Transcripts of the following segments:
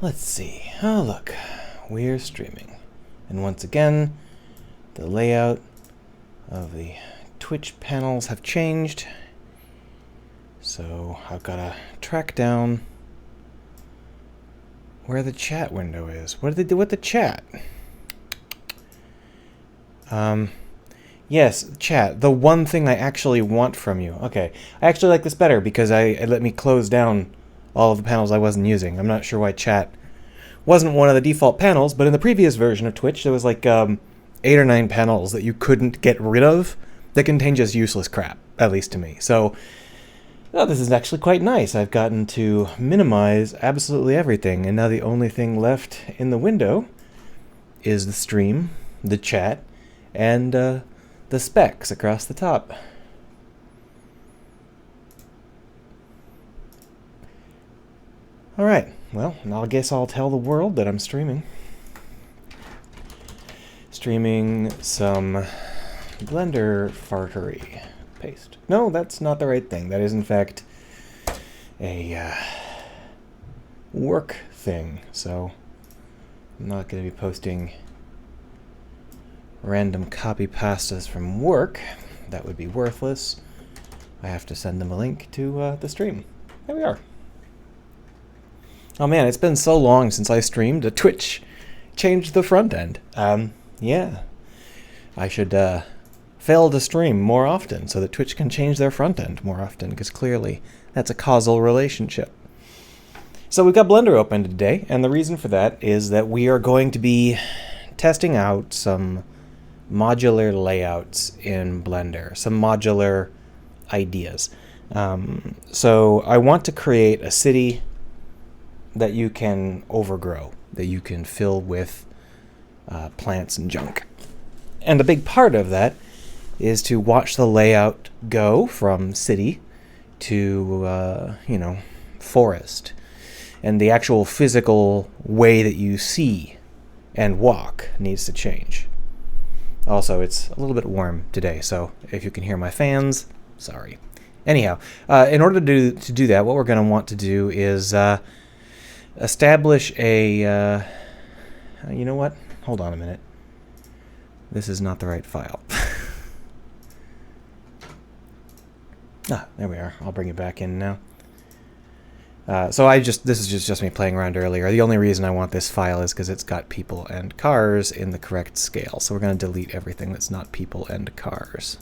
Let's see. Oh, look. We're streaming. And once again, the layout of the Twitch panels have changed. So I've got to track down where the chat window is. What did they do with the chat? Yes, chat. The one thing I actually want from you. Okay. I actually like this better because it let me close down all of the panels I wasn't using. I'm not sure why chat wasn't one of the default panels, but in the previous version of Twitch, there was like 8 or 9 panels that you couldn't get rid of that contained just useless crap, at least to me. So, this is actually quite nice. I've gotten to minimize absolutely everything, and now the only thing left in the window is the stream, the chat, and the specs across the top. Alright, well, I guess I'll tell the world that I'm streaming. Streaming some Blender fartery. Paste. No, that's not the right thing. That is, in fact, a work thing. So, I'm not going to be posting random copy pastas from work. That would be worthless. I have to send them a link to the stream. There we are. Oh man, it's been so long since I streamed. Twitch changed the front end. Yeah. I should fail to stream more often so that Twitch can change their front end more often, because clearly that's a causal relationship. So we've got Blender open today, and the reason for that is that we are going to be testing out some modular layouts in Blender, some modular ideas. So I want to create a city that you can overgrow, that you can fill with plants and junk. And a big part of that is to watch the layout go from city to, forest. And the actual physical way that you see and walk needs to change. Also, it's a little bit warm today, so if you can hear my fans, sorry. Anyhow, in order to do that, what we're going to want to do is establish a... you know what? Hold on a minute. This is not the right file. There we are. I'll bring it back in now. This is just me playing around earlier. The only reason I want this file is because it's got people and cars in the correct scale. So we're going to delete everything that's not people and cars.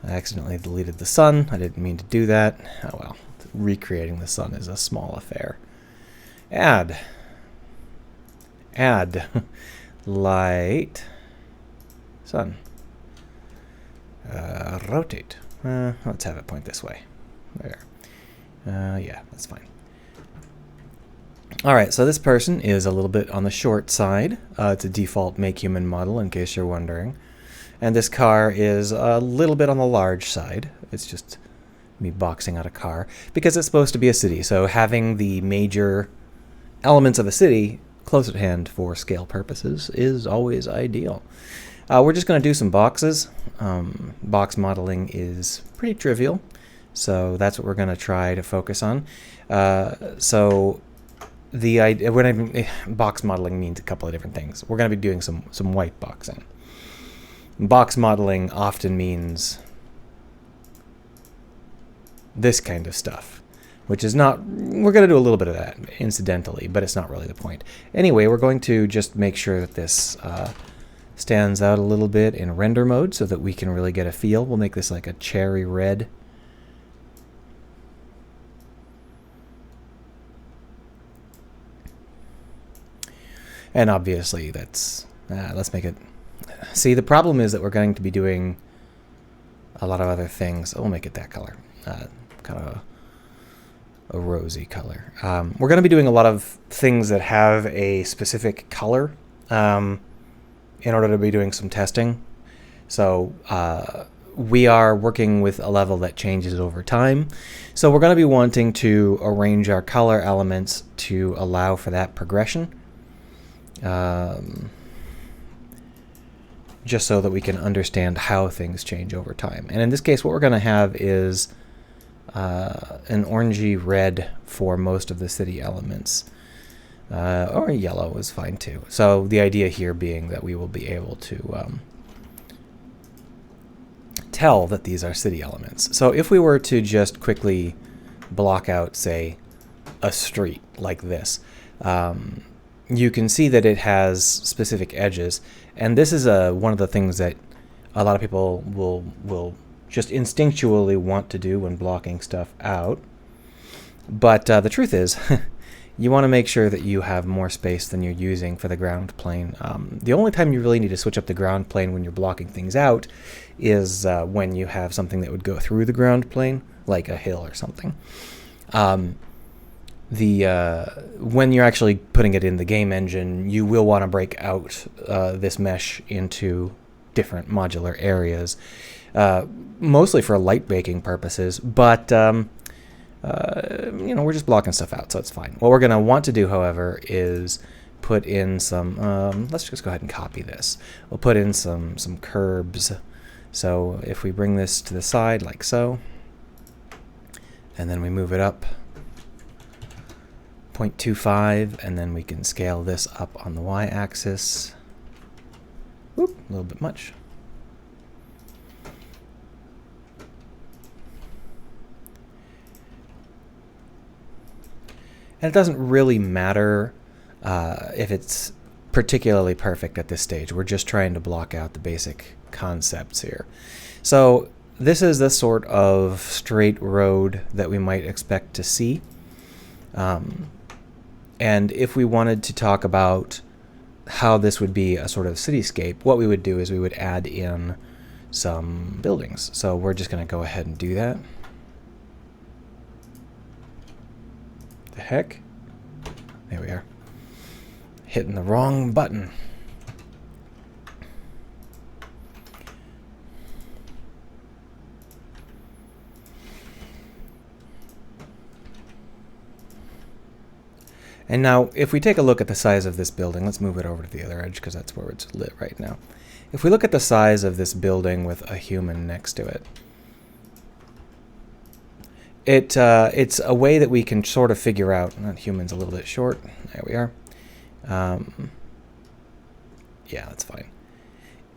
I accidentally deleted the sun. I didn't mean to do that. Oh well. Recreating the sun is a small affair. Add light sun. Rotate. Let's have it point this way. There. Yeah, that's fine. Alright, so this person is a little bit on the short side. It's a default make human model, in case you're wondering. And this car is a little bit on the large side. It's just me boxing out a car, because it's supposed to be a city, so having the major elements of a city close at hand for scale purposes is always ideal. We're just going to do some boxes. Box modeling is pretty trivial, so that's what we're going to try to focus on. So the idea, box modeling means a couple of different things. We're going to be doing some whiteboxing. Box modeling often means this kind of stuff, which is not, we're going to do a little bit of that incidentally, but it's not really the point. Anyway, we're going to just make sure that this stands out a little bit in render mode so that we can really get a feel. We'll make this like a cherry red. And obviously that's, let's make it, see, the problem is that we're going to be doing a lot of other things. We'll make it that color. Kind of a rosy color. We're going to be doing a lot of things that have a specific color in order to be doing some testing. So we are working with a level that changes over time. So we're going to be wanting to arrange our color elements to allow for that progression. Just so that we can understand how things change over time. And in this case, what we're going to have is an orangey red for most of the city elements. Or yellow is fine too. So the idea here being that we will be able to tell that these are city elements. So if we were to just quickly block out, say, a street like this, you can see that it has specific edges. And this is one of the things that a lot of people will just instinctually want to do when blocking stuff out. But the truth is, you want to make sure that you have more space than you're using for the ground plane. The only time you really need to switch up the ground plane when you're blocking things out is when you have something that would go through the ground plane, like a hill or something. When you're actually putting it in the game engine, you will want to break out this mesh into different modular areas, mostly for light baking purposes, but we're just blocking stuff out, so it's fine. What we're going to want to do, however, is put in some, let's just go ahead and copy this. We'll put in some curbs. So if we bring this to the side like so, and then we move it up 0.25, and then we can scale this up on the y-axis. Oop, a little bit much. And it doesn't really matter if it's particularly perfect at this stage. We're just trying to block out the basic concepts here. So this is the sort of straight road that we might expect to see. And if we wanted to talk about how this would be a sort of cityscape, what we would do is we would add in some buildings. So we're just going to go ahead and do that. The heck? There we are. Hitting the wrong button. And now, if we take a look at the size of this building, let's move it over to the other edge because that's where it's lit right now. If we look at the size of this building with a human next to it, it's a way that we can sort of figure out. That human's a little bit short. There we are. Yeah, that's fine.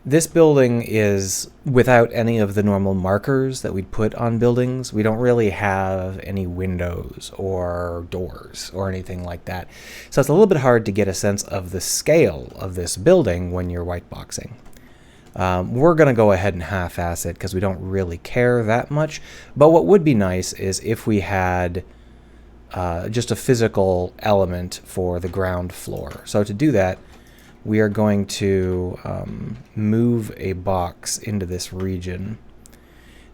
This building is without any of the normal markers that we'd put on buildings. We don't really have any windows or doors or anything like that. So it's a little bit hard to get a sense of the scale of this building when you're whiteboxing. We're going to go ahead and half-ass it because we don't really care that much. But what would be nice is if we had just a physical element for the ground floor. So to do that, we are going to move a box into this region.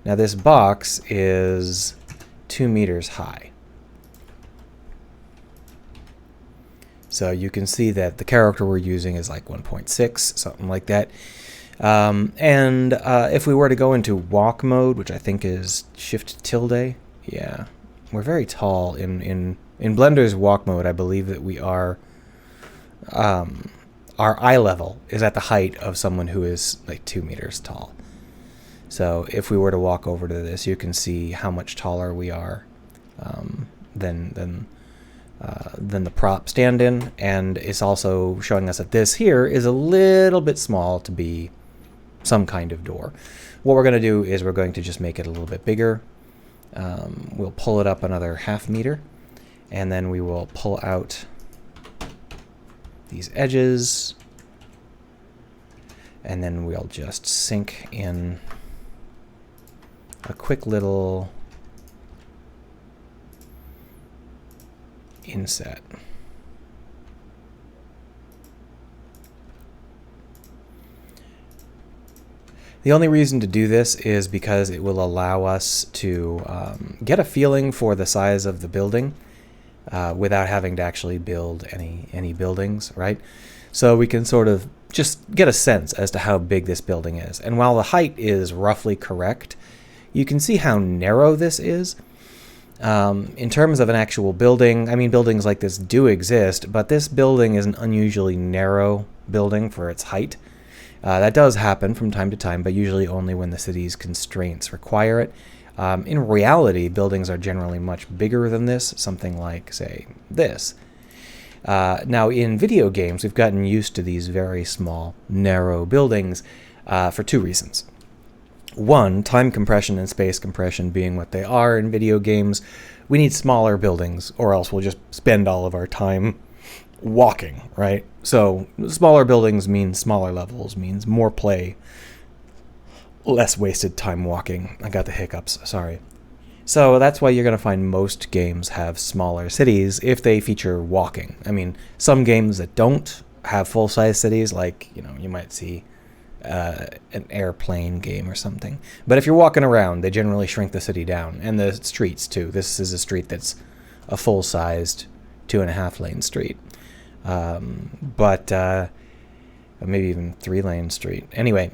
Now this box is 2 meters high. So you can see that the character we're using is like 1.6, something like that. If we were to go into walk mode, which I think is shift tilde, yeah, we're very tall. In Blender's walk mode, I believe that we are, our eye level is at the height of someone who is like 2 meters tall. So if we were to walk over to this, you can see how much taller we are than the prop stand-in, and it's also showing us that this here is a little bit small to be some kind of door. What we're going to do is we're going to just make it a little bit bigger. We'll pull it up another ½ meter, and then we will pull out these edges, and then we'll just sink in a quick little inset. The only reason to do this is because it will allow us to get a feeling for the size of the building without having to actually build any buildings, right? So we can sort of just get a sense as to how big this building is. And while the height is roughly correct, you can see how narrow this is. In terms of an actual building, I mean, buildings like this do exist, but this building is an unusually narrow building for its height. That does happen from time to time, but usually only when the city's constraints require it. In reality, buildings are generally much bigger than this, something like, say, this. Now, in video games, we've gotten used to these very small, narrow buildings for two reasons. One, time compression and space compression being what they are in video games, we need smaller buildings, or else we'll just spend all of our time walking, right? So smaller buildings means smaller levels, means more play, less wasted time walking. I got the hiccups, sorry. So that's why you're going to find most games have smaller cities if they feature walking. I mean, some games that don't have full-size cities, like, you might see an airplane game or something. But if you're walking around, they generally shrink the city down, and the streets too. This is a street that's a full-sized 2.5-lane street, but maybe even 3-lane street. Anyway,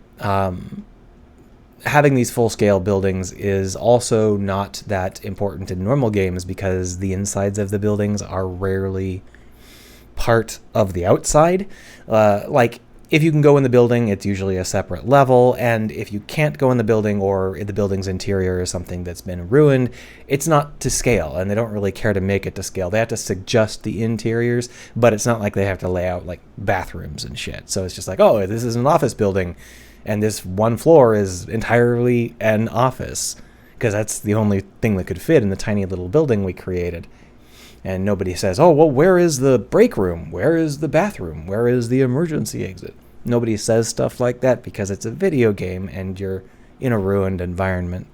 having these full-scale buildings is also not that important in normal games because the insides of the buildings are rarely part of the outside. Like, if you can go in the building, it's usually a separate level, and if you can't go in the building or the building's interior is something that's been ruined, it's not to scale, and they don't really care to make it to scale. They have to suggest the interiors, but it's not like they have to lay out, like, bathrooms and shit. So it's just like, oh, this is an office building, and this one floor is entirely an office, because that's the only thing that could fit in the tiny little building we created. And nobody says, oh, well, where is the break room? Where is the bathroom? Where is the emergency exit? Nobody says stuff like that because it's a video game and you're in a ruined environment.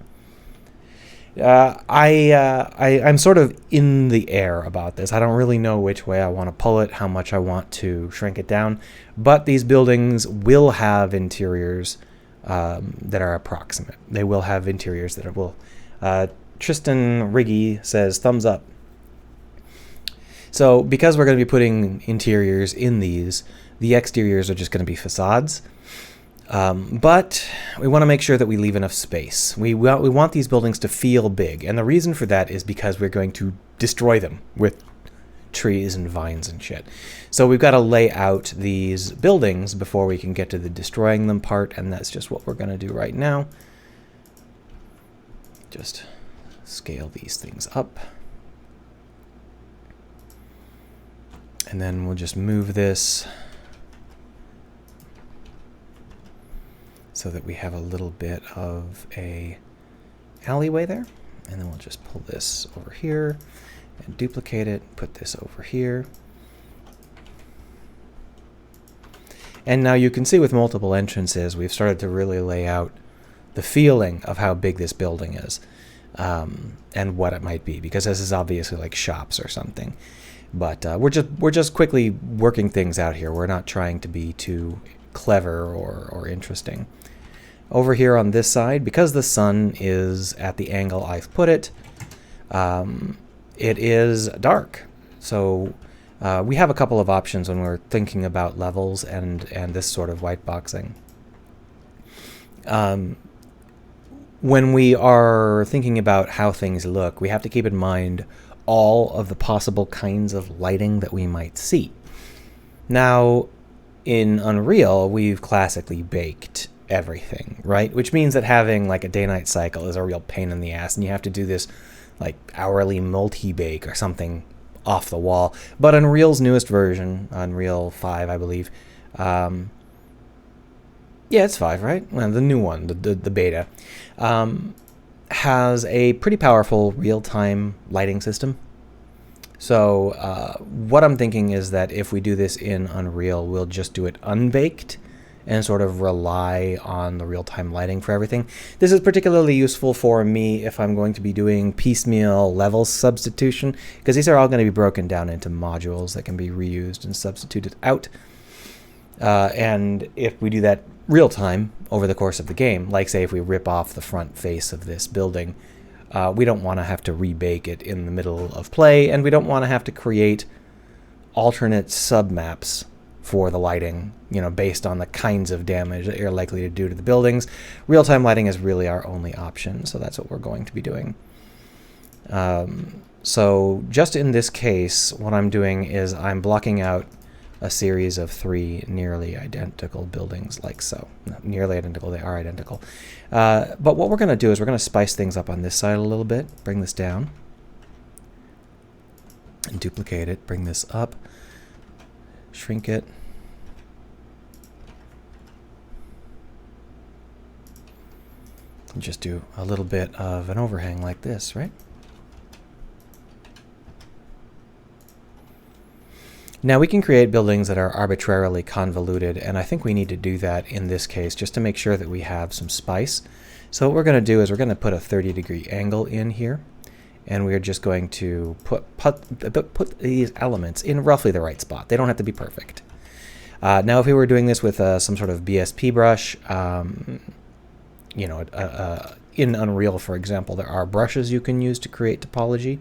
I'm sort of in the air about this. I don't really know which way I want to pull it, how much I want to shrink it down. But these buildings will have interiors that are approximate. They will have interiors that will... Tristan Riggy says, thumbs up. So because we're going to be putting interiors in these, the exteriors are just going to be facades. But we want to make sure that we leave enough space. We want these buildings to feel big. And the reason for that is because we're going to destroy them with trees and vines and shit. So we've got to lay out these buildings before we can get to the destroying them part. And that's just what we're going to do right now. Just scale these things up. And then we'll just move this so that we have a little bit of a alleyway there. And then we'll just pull this over here and duplicate it, put this over here. And now you can see with multiple entrances, we've started to really lay out the feeling of how big this building is and what it might be, because this is obviously like shops or something. But we're just quickly working things out here. We're not trying to be too clever or interesting. Over here on this side, because the sun is at the angle I've put it, it is dark. So we have a couple of options when we're thinking about levels and this sort of whiteboxing. When we are thinking about how things look, we have to keep in mind all of the possible kinds of lighting that we might see. Now, in Unreal, we've classically baked everything, right? Which means that having like a day-night cycle is a real pain in the ass, and you have to do this like hourly multi-bake or something off the wall. But Unreal's newest version, Unreal 5, I believe, yeah, it's 5, right? Well, the new one, the beta, has a pretty powerful real-time lighting system. So what I'm thinking is that if we do this in Unreal, we'll just do it unbaked and sort of rely on the real-time lighting for everything. This is particularly useful for me if I'm going to be doing piecemeal level substitution, because these are all going to be broken down into modules that can be reused and substituted out. And if we do that real time over the course of the game, like say if we rip off the front face of this building, we don't want to have to rebake it in the middle of play, and we don't want to have to create alternate submaps for the lighting, based on the kinds of damage that you're likely to do to the buildings. Real-time lighting is really our only option, so that's what we're going to be doing. So just in this case, what I'm doing is I'm blocking out a series of 3 nearly identical buildings like so. Not nearly identical, they are identical. But what we're going to do is we're going to spice things up on this side a little bit. Bring this down. And duplicate it. Bring this up. Shrink it. And just do a little bit of an overhang like this, right? Now we can create buildings that are arbitrarily convoluted, and I think we need to do that in this case just to make sure that we have some spice. So what we're going to do is we're going to put a 30-degree angle in here, and we're just going to put these elements in roughly the right spot. They don't have to be perfect. Now if we were doing this with some sort of BSP brush, you know, in Unreal, for example, there are brushes you can use to create topology.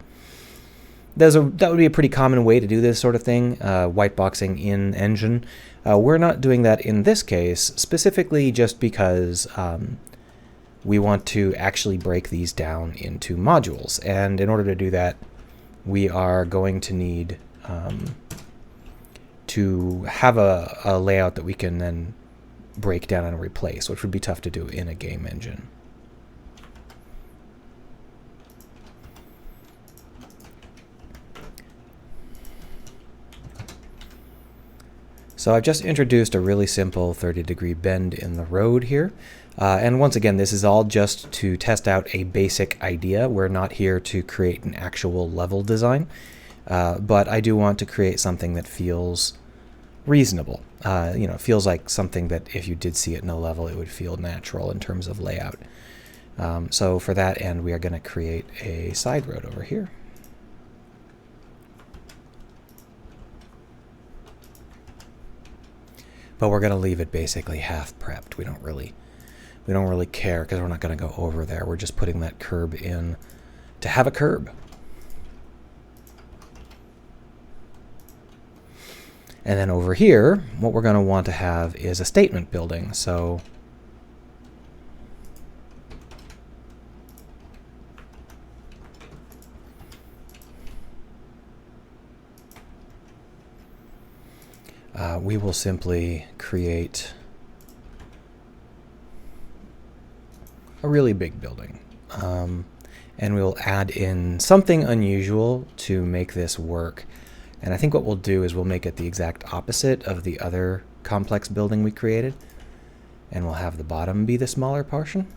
That would be a pretty common way to do this sort of thing, whiteboxing in Engine. We're not doing that in this case, specifically just because we want to actually break these down into modules. And in order to do that, we are going to need to have a layout that we can then break down and replace, which would be tough to do in a game engine. So I've just introduced a really simple 30-degree bend in the road here. And once again, this is all just to test out a basic idea. We're not here to create an actual level design, but I do want to create something that feels reasonable. You know, it feels like something that if you did see it in a level, it would feel natural in terms of layout. So for that end, we are going to create a side road over here. But we're going to leave it basically half prepped. We don't really care because we're not going to go over there. We're just putting that curb in to have a curb. And then over here, what we're going to want to have is a statement building. So we will simply create a really big building. And we'll add in something unusual to make this work. And I think what we'll do is we'll make it the exact opposite of the other complex building we created. And we'll have the bottom be the smaller portion.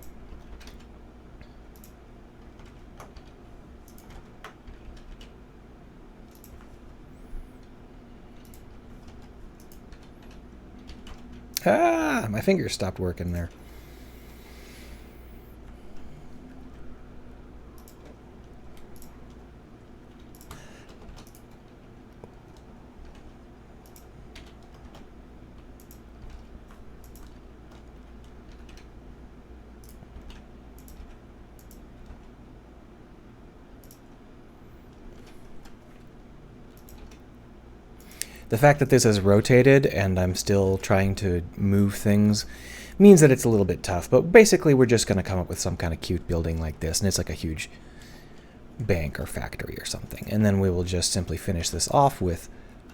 Ah, my fingers stopped working there. The fact that this is rotated and I'm still trying to move things means that it's a little bit tough. But basically, we're just going to come up with some kind of cute building like this. And it's like a huge bank or factory or something. And then we will just simply finish this off with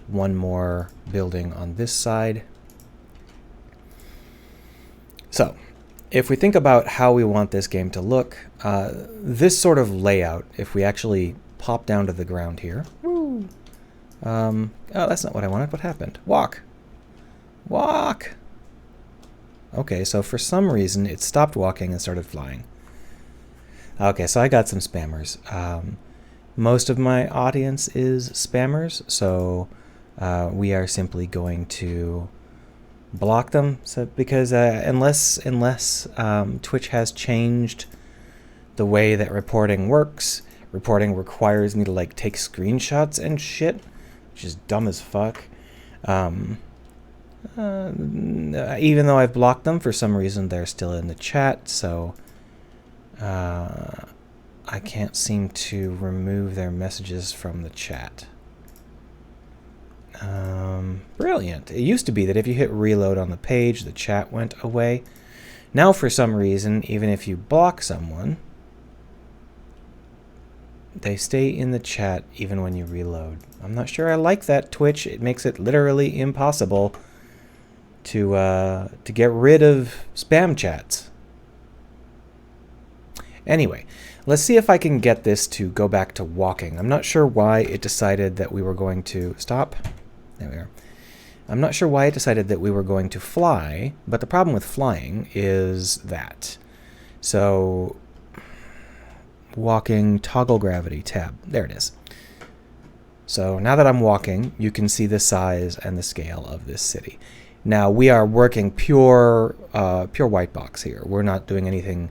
one more building on this side. So if we think about how we want this game to look, this sort of layout, if we actually pop down to the ground here. Woo! Oh, that's not what I wanted. What happened? Walk! Walk! Okay, so for some reason it stopped walking and started flying. Okay, so I got some spammers. Most of my audience is spammers, so we are simply going to block them. So because unless Twitch has changed the way that reporting works, reporting requires me to like take screenshots and shit, which is dumb as fuck. Even though I've blocked them, for some reason they're still in the chat, so I can't seem to remove their messages from the chat. Brilliant. It used to be that if you hit reload on the page, the chat went away. Now for some reason, even if you block someone, They stay in the chat even when you reload. I'm not sure I like that, Twitch. It makes it literally impossible to get rid of spam chats. Anyway, let's see if I can get this to go back to walking. I'm not sure why it decided that we were going to stop. There we are. I'm not sure why it decided that we were going to fly, but the problem with flying is that. So, walking, toggle gravity, tab. There it is. So now that I'm walking, you can see the size and the scale of this city. Now we are working pure white box here. We're not doing anything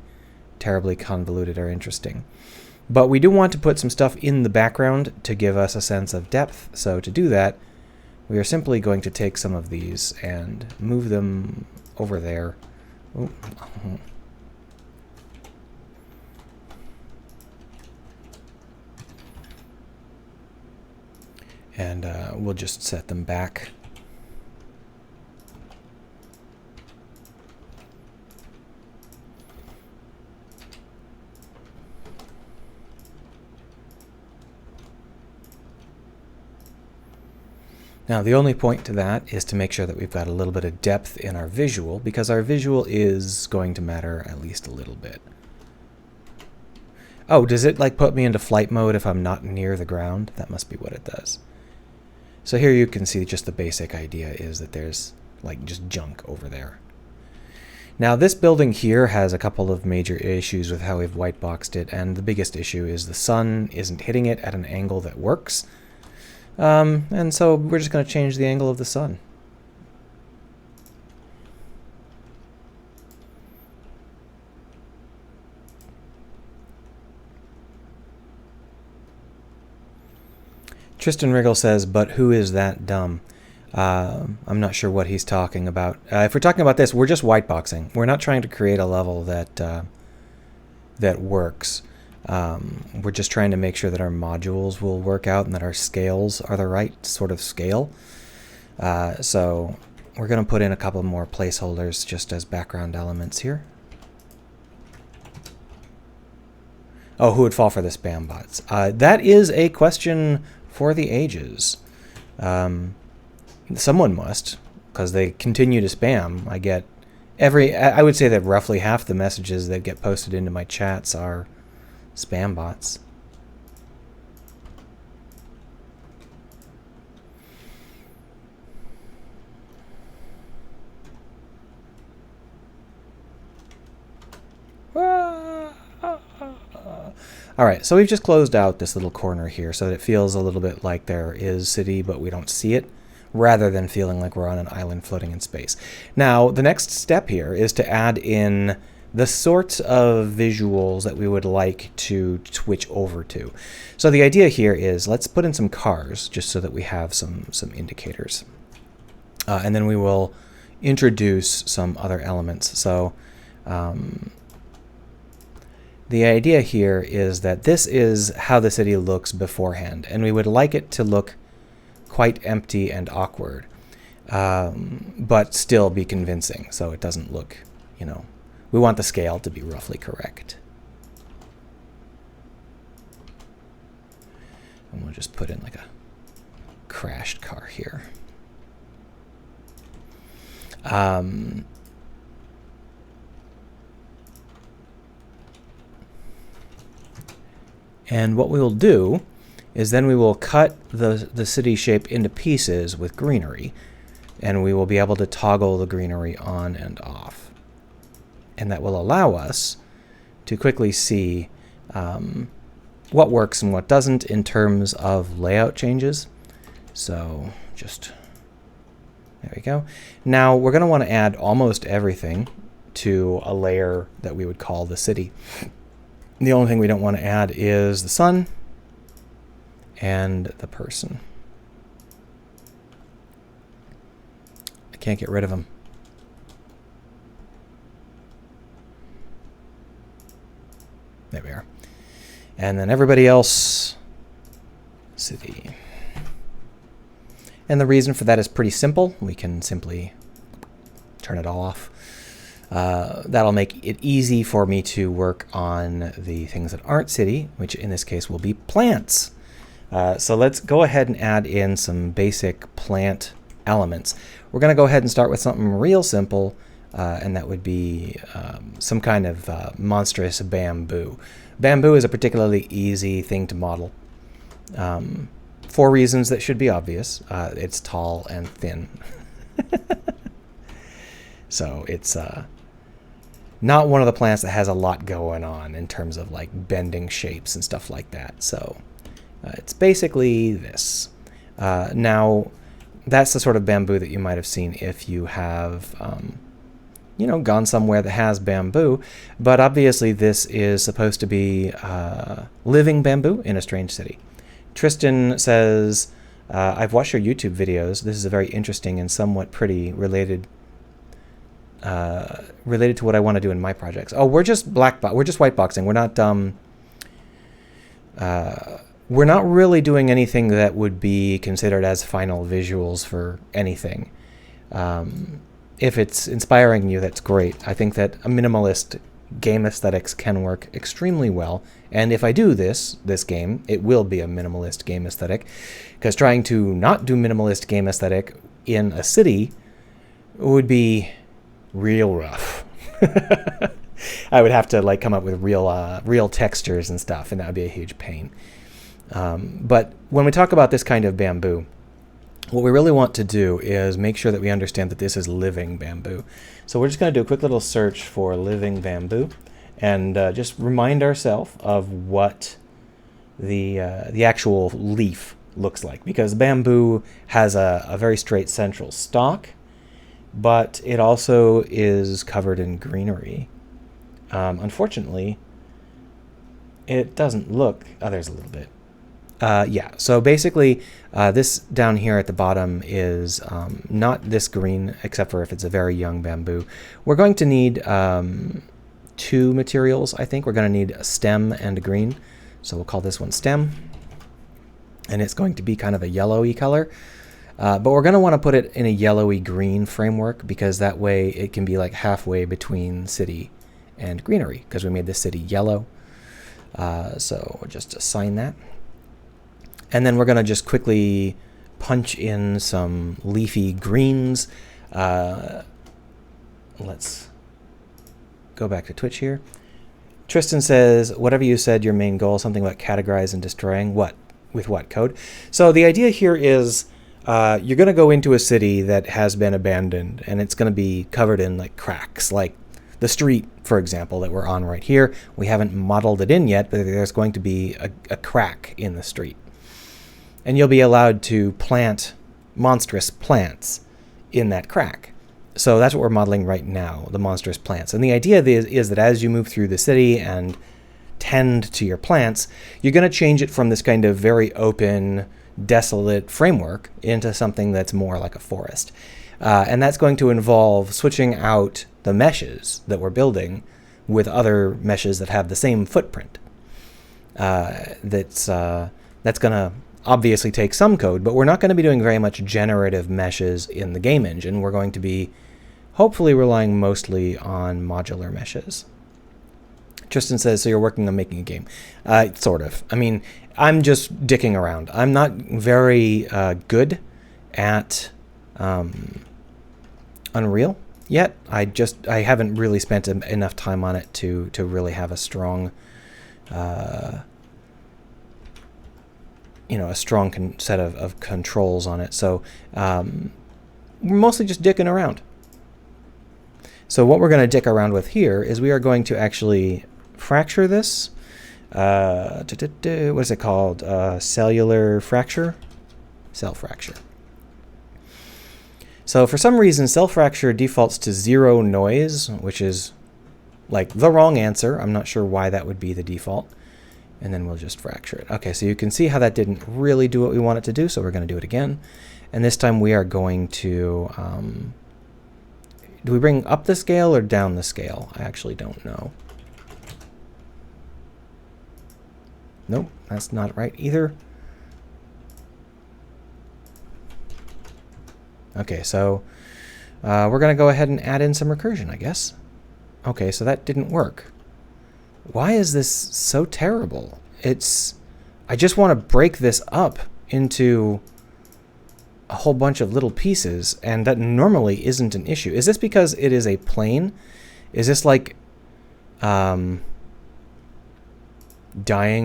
terribly convoluted or interesting. But we do want to put some stuff in the background to give us a sense of depth. So to do that, we are simply going to take some of these and move them over there. Ooh. And we'll just set them back. Now, the only point to that is to make sure that we've got a little bit of depth in our visual, because our visual is going to matter at least a little bit. Oh, does it like put me into flight mode if I'm not near the ground? That must be what it does. So here you can see just the basic idea is that there's like just junk over there. Now this building here has a couple of major issues with how we've white boxed it, and the biggest issue is the sun isn't hitting it at an angle that works. And so we're just going to change the angle of the sun. Tristan Riggle says, but who is that dumb? I'm not sure what he's talking about. If we're talking about this, we're just whiteboxing. We're not trying to create a level that that works. We're just trying to make sure that our modules will work out and that our scales are the right sort of scale. So we're going to put in a couple more placeholders just as background elements here. Oh, who would fall for the spam bots? That is a question for the ages. Someone must, because they continue to spam. I would say that roughly half the messages that get posted into my chats are spam bots. All right, so we've just closed out this little corner here so that it feels a little bit like there is city, but we don't see it, rather than feeling like we're on an island floating in space. Now, the next step here is to add in the sorts of visuals that we would like to switch over to. So the idea here is let's put in some cars just so that we have some indicators. And then we will introduce some other elements. So the idea here is that this is how the city looks beforehand, and we would like it to look quite empty and awkward, but still be convincing, so it doesn't look, you know, we want the scale to be roughly correct. And we'll just put in like a crashed car here. And what we will do is then we will cut the city shape into pieces with greenery, and we will be able to toggle the greenery on and off. And that will allow us to quickly see what works and what doesn't in terms of layout changes. So just, there we go. Now we're going to want to add almost everything to a layer that we would call the city. The only thing we don't want to add is the sun and the person. I can't get rid of them. There we are. And then everybody else, city. And the reason for that is pretty simple. We can simply turn it all off. That'll make it easy for me to work on the things that aren't city, which in this case will be plants. So let's go ahead and add in some basic plant elements. We're going to go ahead and start with something real simple, and that would be some kind of monstrous bamboo. Bamboo is a particularly easy thing to model for reasons that should be obvious. It's tall and thin. So it's not one of the plants that has a lot going on in terms of like bending shapes and stuff like that. So it's basically this. Now, that's the sort of bamboo that you might have seen if you have, gone somewhere that has bamboo. But obviously, this is supposed to be living bamboo in a strange city. Tristan says, I've watched your YouTube videos. This is a very interesting and somewhat pretty related to what I want to do in my projects. Oh, we're just whiteboxing. We're not really doing anything that would be considered as final visuals for anything. If it's inspiring you, that's great. I think that a minimalist game aesthetics can work extremely well. And if I do this game, it will be a minimalist game aesthetic, because trying to not do minimalist game aesthetic in a city would be real rough. I would have to come up with real textures and stuff, and that would be a huge pain. But when we talk about this kind of bamboo, what we really want to do is make sure that we understand that this is living bamboo. So we're just going to do a quick little search for living bamboo, and just remind ourselves of what the actual leaf looks like, because bamboo has a very straight central stalk, but it also is covered in greenery. Unfortunately, it doesn't look... Oh, there's a little bit. Yeah, so basically, this down here at the bottom is not this green, except for if it's a very young bamboo. We're going to need two materials, I think. We're going to need a stem and a green. So we'll call this one stem. And it's going to be kind of a yellowy color. But we're going to want to put it in a yellowy green framework, because that way it can be like halfway between city and greenery, because we made the city yellow. So we'll just assign that. And then we're going to just quickly punch in some leafy greens. Let's go back to Twitch here. Tristan says, whatever you said, your main goal, something about categorize and destroying. What? With what code? So the idea here is you're going to go into a city that has been abandoned, and it's going to be covered in like cracks, like the street, for example, that we're on right here. We haven't modeled it in yet, but there's going to be a crack in the street. And you'll be allowed to plant monstrous plants in that crack. So that's what we're modeling right now, the monstrous plants. And the idea is that as you move through the city and tend to your plants, you're going to change it from this kind of very open, desolate framework into something that's more like a forest. And that's going to involve switching out the meshes that we're building with other meshes that have the same footprint. That's going to obviously take some code, but we're not going to be doing very much generative meshes in the game engine. We're going to be hopefully relying mostly on modular meshes. Tristan says, so you're working on making a game. Sort of. I mean, I'm just dicking around. I'm not very good at Unreal yet. I haven't really spent enough time on it to really have a strong set of controls on it. So we're mostly just dicking around. So what we're going to dick around with here is we are going to actually fracture this. What is it called? Cellular fracture? Cell fracture. So for some reason, cell fracture defaults to 0 noise, which is like the wrong answer. I'm not sure why that would be the default. And then we'll just fracture it. Okay, so you can see how that didn't really do what we want it to do, so we're going to do it again. And this time we are going to... do we bring up the scale or down the scale? I actually don't know. Nope, that's not right either. Okay, so we're going to go ahead and add in some recursion, I guess. Okay, so that didn't work. Why is this so terrible? I just want to break this up into a whole bunch of little pieces, and that normally isn't an issue. Is this because it is a plane? Is this like dying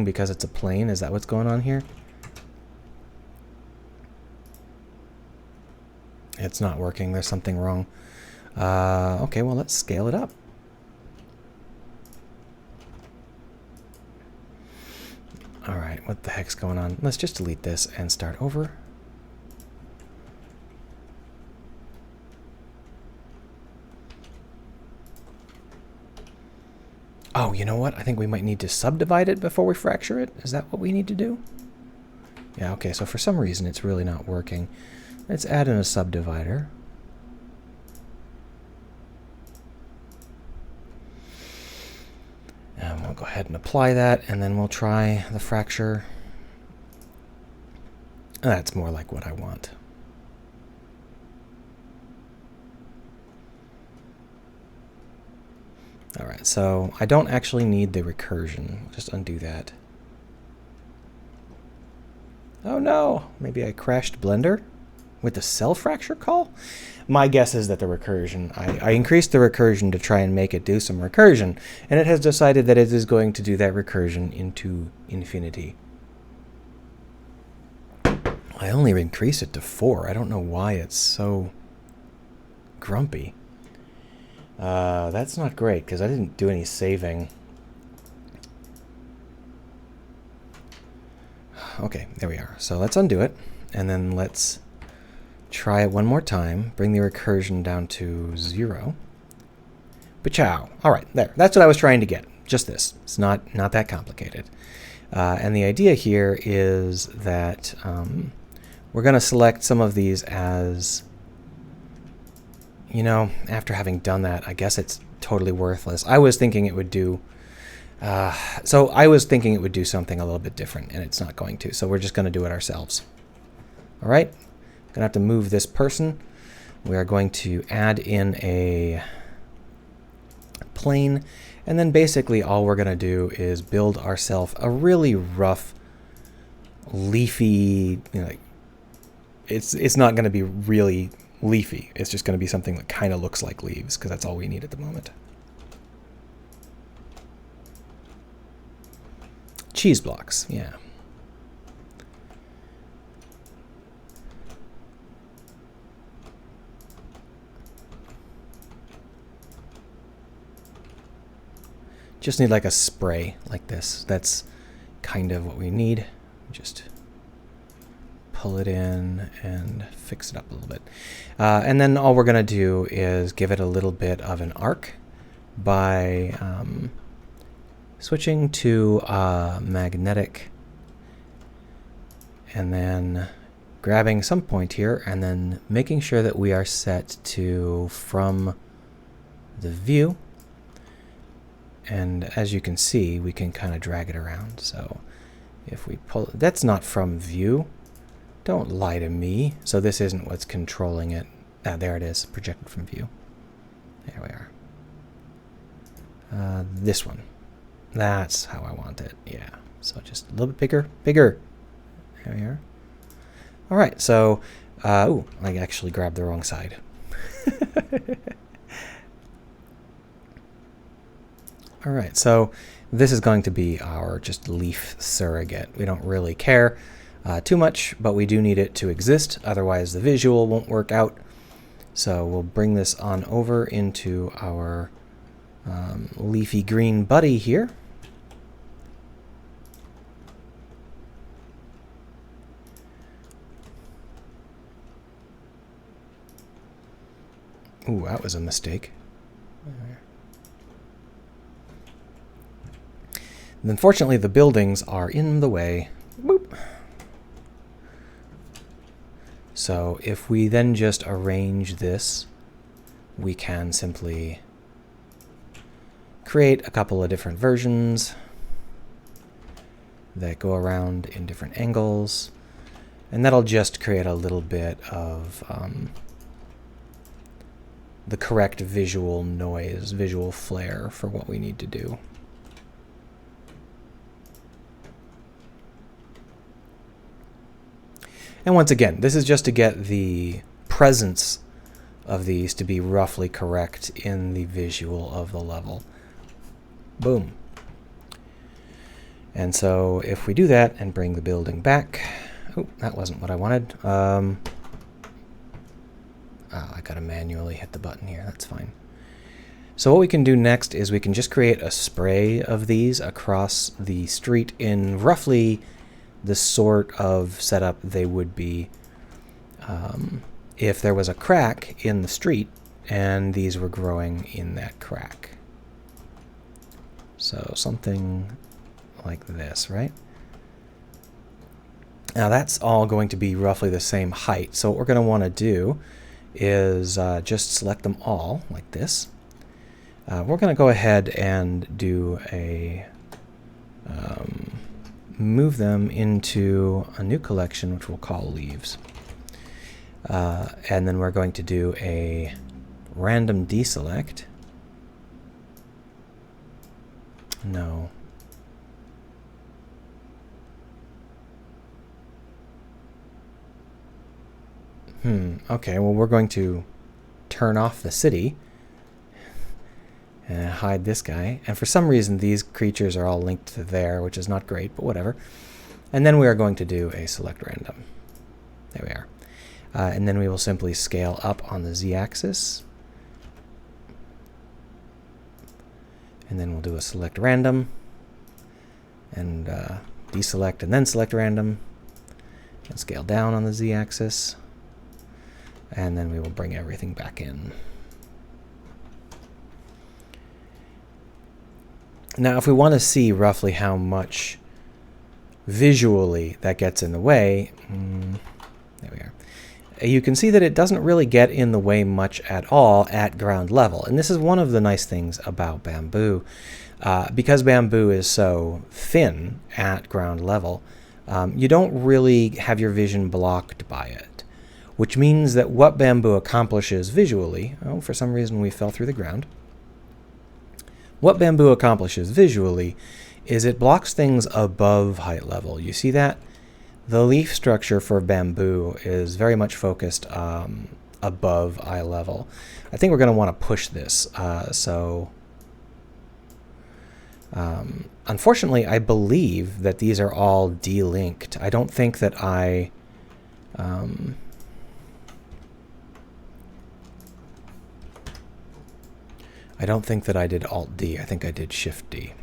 because it's a plane? Is that what's going on here? It's not working. There's something wrong. Okay, well, let's scale it up. All right, what the heck's going on? Let's just delete this and start over. Oh, you know what? I think we might need to subdivide it before we fracture it. Is that what we need to do? Yeah, okay, so for some reason it's really not working. Let's add in a subdivider. And we'll go ahead and apply that, and then we'll try the fracture. That's more like what I want. All right, so I don't actually need the recursion. I'll just undo that. Oh no, maybe I crashed Blender with the cell fracture call? My guess is that the recursion, I increased the recursion to try and make it do some recursion, and it has decided that it is going to do that recursion into infinity. I only increased it to 4. I don't know why it's so grumpy. That's not great, because I didn't do any saving. Okay, there we are. So let's undo it, and then let's try it one more time. Bring the recursion down to 0. Pachow. All right, there. That's what I was trying to get. Just this. It's not that complicated. And the idea here is that we're going to select some of these as, you know, after having done that, I guess it's totally worthless. I was thinking it would do I was thinking it would do something a little bit different, and it's not going to. So we're just going to do it ourselves. All right. Going to have to move this person. We are going to add in a plane, and then basically all we're going to do is build ourselves a really rough, leafy, you know, it's not going to be really leafy. It's just going to be something that kind of looks like leaves, because that's all we need at the moment. Cheese blocks, yeah. Just need like a spray like this. That's kind of what we need. Just pull it in and fix it up a little bit. And then all we're going to do is give it a little bit of an arc by switching to magnetic, and then grabbing some point here, and then making sure that we are set to from the view. And as you can see, we can kind of drag it around. So if we pull, that's not from view. Don't lie to me. So this isn't what's controlling it. There it is, projected from view. There we are. This one. That's how I want it. Yeah. So just a little bit bigger, bigger. There we are. All right. So, ooh, I actually grabbed the wrong side. All right. So this is going to be our just leaf surrogate. We don't really care too much, but we do need it to exist. Otherwise, the visual won't work out. So we'll bring this on over into our leafy green buddy here. Ooh, that was a mistake. And unfortunately, the buildings are in the way. Boop. So if we then just arrange this, we can simply create a couple of different versions that go around in different angles, and that'll just create a little bit of the correct visual noise, visual flair for what we need to do. And once again, this is just to get the presence of these to be roughly correct in the visual of the level. Boom. And so if we do that and bring the building back, oh, that wasn't what I wanted. Oh, I gotta manually hit the button here, that's fine. So what we can do next is we can just create a spray of these across the street in roughly the sort of setup they would be if there was a crack in the street and these were growing in that crack. So something like this, right? Now that's all going to be roughly the same height. So what we're going to want to do is just select them all like this. We're going to go ahead and do a move them into a new collection, which we'll call leaves. And then we're going to do a random deselect. No. Okay, well, we're going to turn off the city and hide this guy. And for some reason, these creatures are all linked to there, which is not great, but whatever. And then we are going to do a select random. There we are. And then we will simply scale up on the z-axis. And then we'll do a select random. And deselect and then select random. And scale down on the z-axis. And then we will bring everything back in. Now, if we want to see roughly how much visually that gets in the way, there we are. You can see that it doesn't really get in the way much at all at ground level. And this is one of the nice things about bamboo. Because bamboo is so thin at ground level, you don't really have your vision blocked by it. Which means that what bamboo accomplishes visually, oh, for some reason we fell through the ground. What bamboo accomplishes visually is it blocks things above height level. You see that? The leaf structure for bamboo is very much focused above eye level. I think we're going to want to push this. Unfortunately, I believe that these are all delinked. I don't think that I did Alt-D. I think I did Shift-D.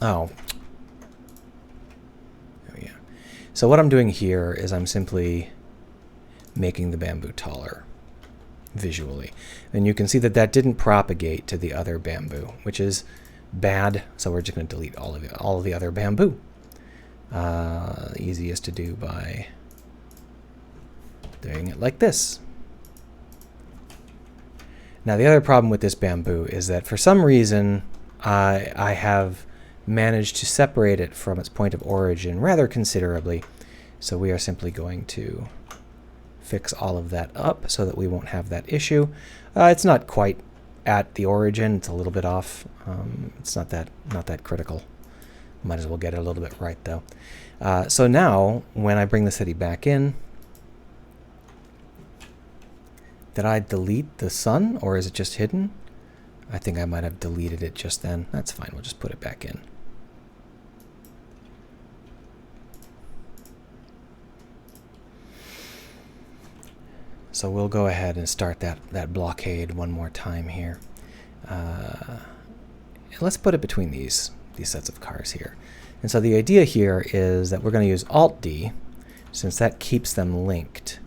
Oh. Oh, yeah. So what I'm doing here is I'm simply making the bamboo taller visually. And you can see that that didn't propagate to the other bamboo, which is bad. So we're just going to delete all of the other bamboo. Easiest to do by doing it like this. Now the other problem with this bamboo is that for some reason I have managed to separate it from its point of origin rather considerably. So we are simply going to fix all of that up so that we won't have that issue. It's not quite at the origin, it's a little bit off. It's not that critical. Might as well get it a little bit right though. So now when I bring the city back in, did I delete the sun, or is it just hidden? I think I might have deleted it just then. That's fine, we'll just put it back in. So we'll go ahead and start that blockade one more time here. Let's put it between these sets of cars here. And so the idea here is that we're going to use Alt-D, since that keeps them linked.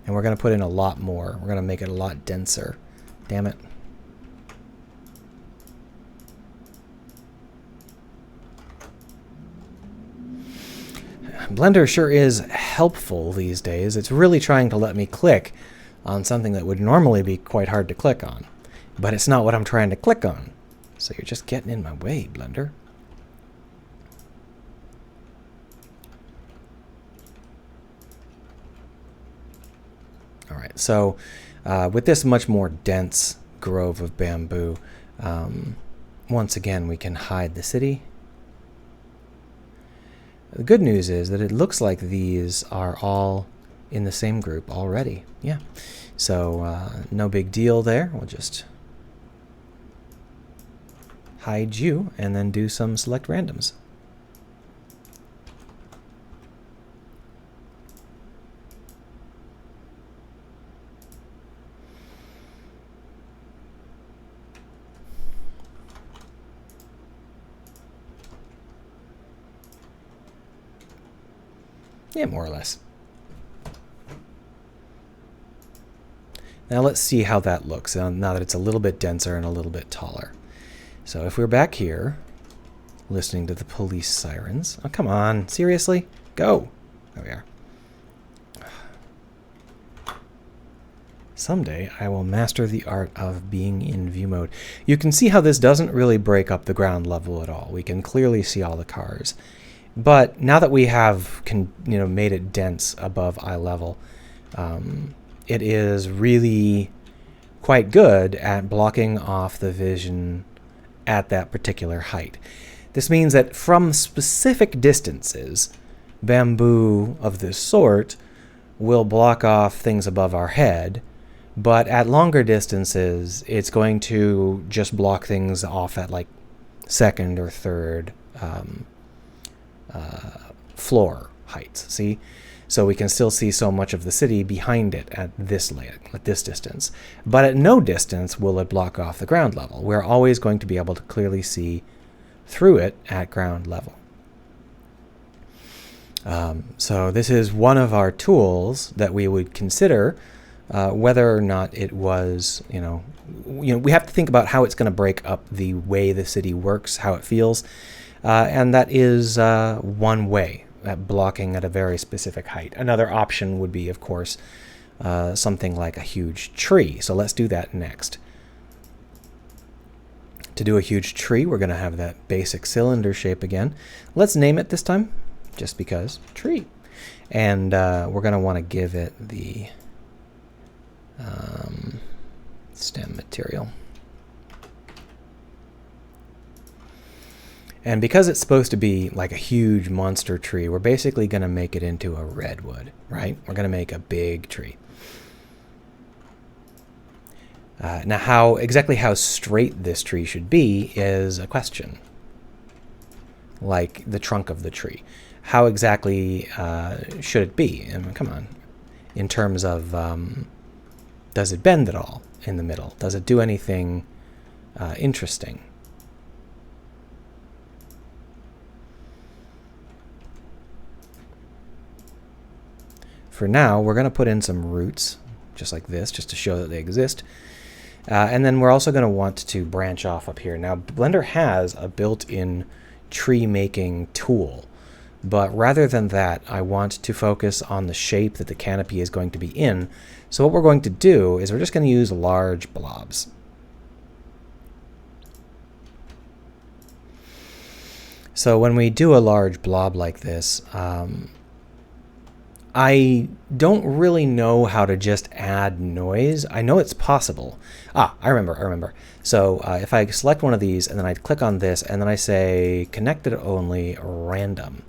And we're going to put in a lot more. We're going to make it a lot denser. Damn it. Blender sure is helpful these days. It's really trying to let me click on something that would normally be quite hard to click on. But it's not what I'm trying to click on. So you're just getting in my way, Blender. All right, so with this much more dense grove of bamboo, once again we can hide the city. The good news is that it looks like these are all in the same group already. Yeah, so no big deal there. We'll just hide you and then do some select randoms. Yeah, more or less. Now let's see how that looks now that it's a little bit denser and a little bit taller. So if we're back here, listening to the police sirens. Oh, come on. Seriously? Go. There we are. Someday I will master the art of being in view mode. You can see how this doesn't really break up the ground level at all. We can clearly see all the cars. But now that we have made it dense above eye level, it is really quite good at blocking off the vision at that particular height. This means that from specific distances, bamboo of this sort will block off things above our head, but at longer distances, it's going to just block things off at like second or third floor heights. See? So we can still see so much of the city behind it at this distance. But at no distance will it block off the ground level. We're always going to be able to clearly see through it at ground level. So this is one of our tools that we would consider whether or not it was, we have to think about how it's going to break up the way the city works, how it feels. And that is one way, at blocking at a very specific height. Another option would be, of course, something like a huge tree. So let's do that next. To do a huge tree, we're going to have that basic cylinder shape again. Let's name it this time, just because, tree. And we're going to want to give it the stem material. And because it's supposed to be like a huge monster tree, we're basically going to make it into a redwood, right? We're going to make a big tree. Now, exactly how straight this tree should be is a question. Like the trunk of the tree. How exactly should it be? I mean, come on. In terms of, does it bend at all in the middle? Does it do anything interesting? For now, we're going to put in some roots, just like this, just to show that they exist. And then we're also going to want to branch off up here. Now, Blender has a built-in tree-making tool. But rather than that, I want to focus on the shape that the canopy is going to be in. So what we're going to do is we're just going to use large blobs. So when we do a large blob like this, I don't really know how to just add noise. I know it's possible. I remember. So if I select one of these and then I click on this and then I say connected only random.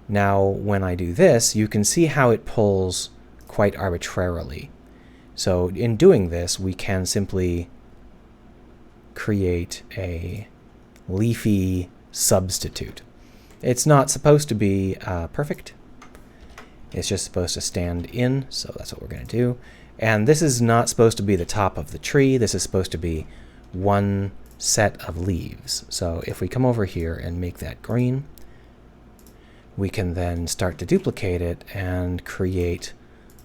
Now when I do this, you can see how it pulls quite arbitrarily. So in doing this, we can simply create a leafy substitute. It's not supposed to be perfect. It's just supposed to stand in, so that's what we're going to do. And this is not supposed to be the top of the tree. This is supposed to be one set of leaves. So if we come over here and make that green, we can then start to duplicate it and create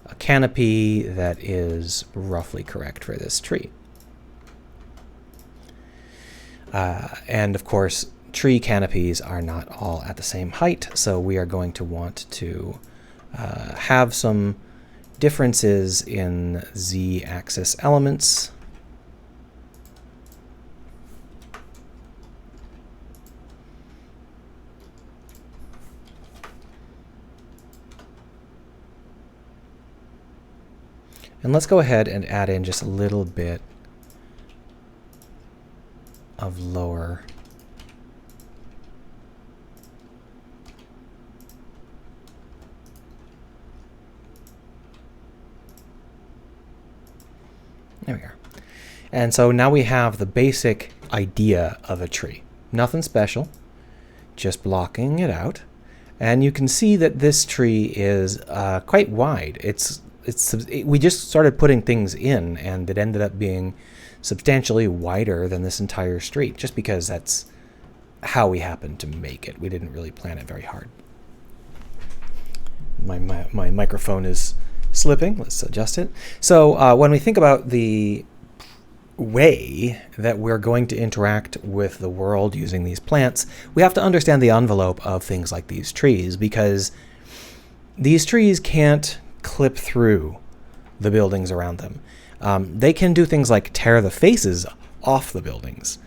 a canopy that is roughly correct for this tree. And of course, tree canopies are not all at the same height, so we are going to want to have some differences in z-axis elements. And let's go ahead and add in just a little bit of lower. There we are. And so now we have the basic idea of a tree. Nothing special, just blocking it out. And you can see that this tree is quite wide. We just started putting things in, and it ended up being substantially wider than this entire street, just because that's how we happened to make it. We didn't really plan it very hard. My microphone is slipping. Let's adjust it. So when we think about the way that we're going to interact with the world using these plants, we have to understand the envelope of things like these trees, because these trees can't clip through the buildings around them. They can do things like tear the faces off the buildings,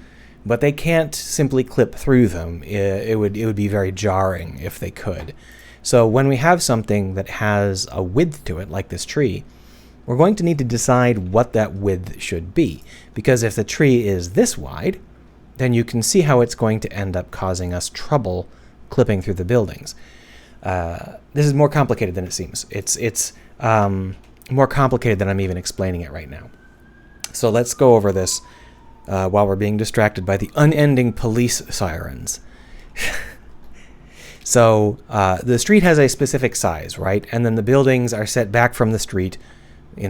but they can't simply clip through them. It would be very jarring if they could. So when we have something that has a width to it, like this tree, we're going to need to decide what that width should be, because if the tree is this wide, then you can see how it's going to end up causing us trouble clipping through the buildings. This is more complicated than it seems. It's more complicated than I'm even explaining it right now. So let's go over this while we're being distracted by the unending police sirens. So the street has a specific size, right? And then the buildings are set back from the street,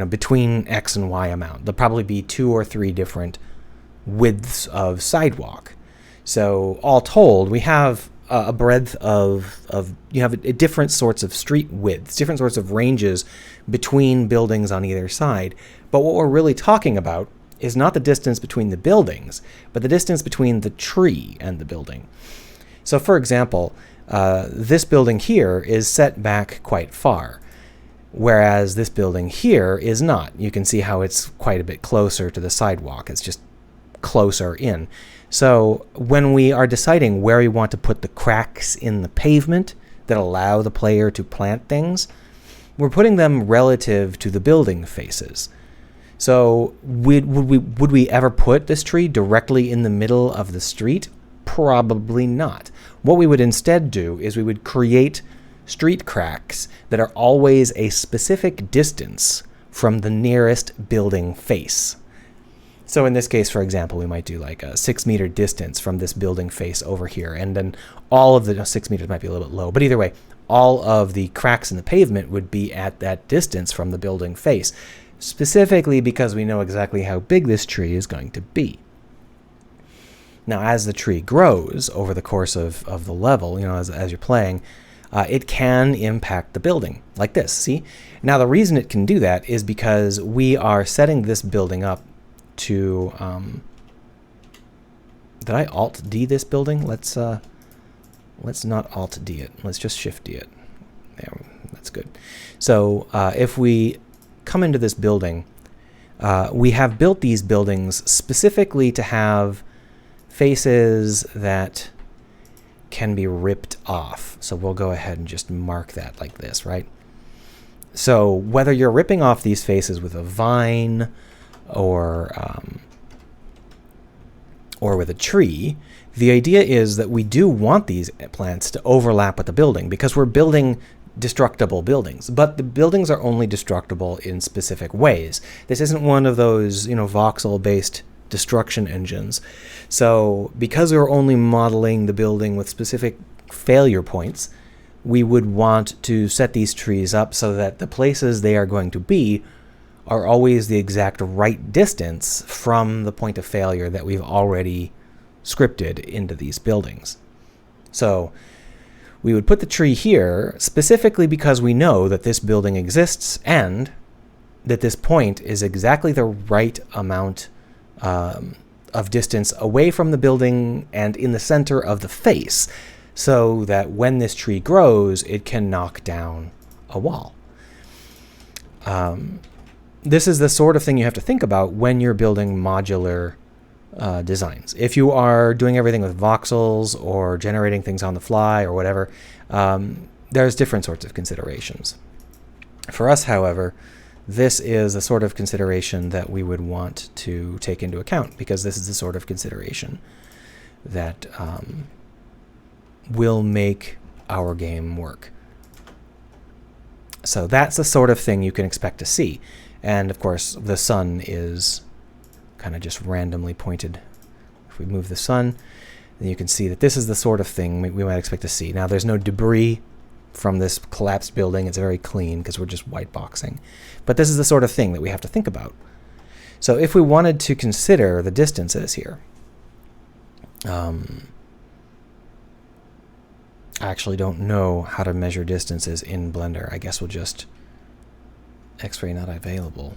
between X and Y amount. There'll probably be 2 or 3 different widths of sidewalk. So all told, we have a breadth you have different sorts of street widths, different sorts of ranges between buildings on either side. But what we're really talking about is not the distance between the buildings, but the distance between the tree and the building. So for example, this building here is set back quite far, whereas this building here is not. You can see how it's quite a bit closer to the sidewalk. It's just closer in. So when we are deciding where we want to put the cracks in the pavement that allow the player to plant things, we're putting them relative to the building faces. So would we ever put this tree directly in the middle of the street? Probably not. What we would instead do is we would create street cracks that are always a specific distance from the nearest building face. So in this case, for example, we might do like a 6-meter distance from this building face over here, and then all of the 6 meters might be a little bit low, but either way, all of the cracks in the pavement would be at that distance from the building face, specifically because we know exactly how big this tree is going to be. Now, as the tree grows over the course of the level, as you're playing, it can impact the building, like this, see? Now, the reason it can do that is because we are setting this building up to... did I Alt-D this building? Let's not Alt-D it. Let's just Shift-D it. There, that's good. So if we come into this building, we have built these buildings specifically to have faces that can be ripped off. So we'll go ahead and just mark that like this, right? So whether you're ripping off these faces with a vine or with a tree, the idea is that we do want these plants to overlap with the building because we're building destructible buildings, but the buildings are only destructible in specific ways. This isn't one of those, voxel-based destruction engines. So because we're only modeling the building with specific failure points, we would want to set these trees up so that the places they are going to be are always the exact right distance from the point of failure that we've already scripted into these buildings. So we would put the tree here specifically because we know that this building exists and that this point is exactly the right amount of distance away from the building and in the center of the face, so that when this tree grows, it can knock down a wall. This is the sort of thing you have to think about when you're building modular designs. If you are doing everything with voxels or generating things on the fly or whatever, there's different sorts of considerations. For us, however, this is the sort of consideration that we would want to take into account, because this is the sort of consideration that will make our game work. So that's the sort of thing you can expect to see. And of course, the sun is kind of just randomly pointed. If we move the sun, then you can see that this is the sort of thing we might expect to see. Now, there's no debris from this collapsed building. It's very clean because we're just whiteboxing. But this is the sort of thing that we have to think about. So if we wanted to consider the distances here, I actually don't know how to measure distances in Blender. I guess we'll just X-ray not available.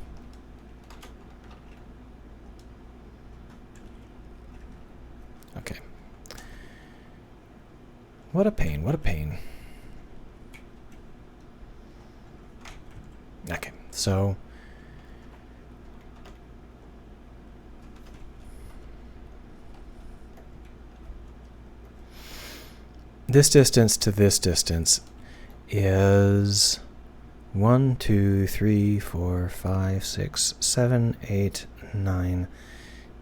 Okay. What a pain, what a pain. Okay, so this distance to this distance is 1, 2, 3, 4, 5, 6, 7, 8, 9,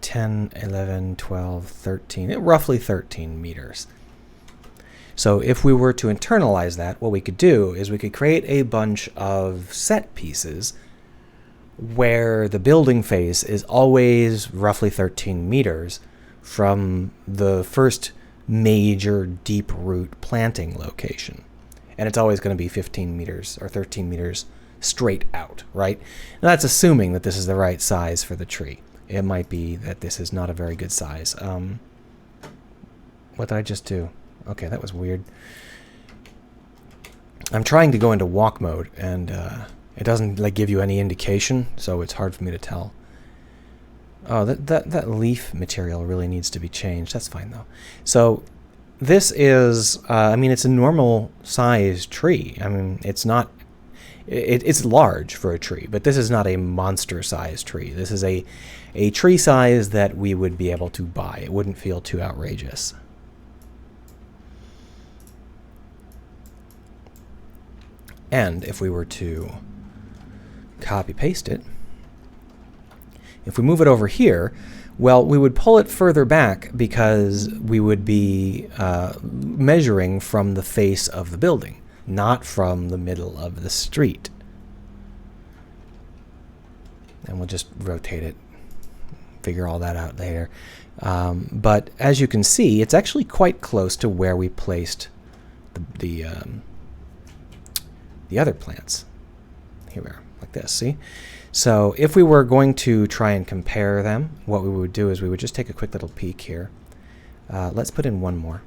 10, 11, 12, 13, roughly 13 meters. So if we were to internalize that, what we could do is we could create a bunch of set pieces where the building face is always roughly 13 meters from the first major deep root planting location. And it's always going to be 15 meters or 13 meters straight out, right? Now that's assuming that this is the right size for the tree. It might be that this is not a very good size. What did I just do? Okay, that was weird. I'm trying to go into walk mode, and it doesn't like give you any indication, so it's hard for me to tell. Oh, that leaf material really needs to be changed. That's fine though. So this is, I mean, it's a normal size tree. I mean, it's not. It's large for a tree, but this is not a monster-sized tree. This is a tree size that we would be able to buy. It wouldn't feel too outrageous. And if we were to copy-paste it, if we move it over here, well, we would pull it further back because we would be measuring from the face of the building, not from the middle of the street. And we'll just rotate it, figure all that out later. But as you can see, it's actually quite close to where we placed the other plants. Here we are, like this, see? So if we were going to try and compare them, what we would do is we would just take a quick little peek here. Let's put in one more.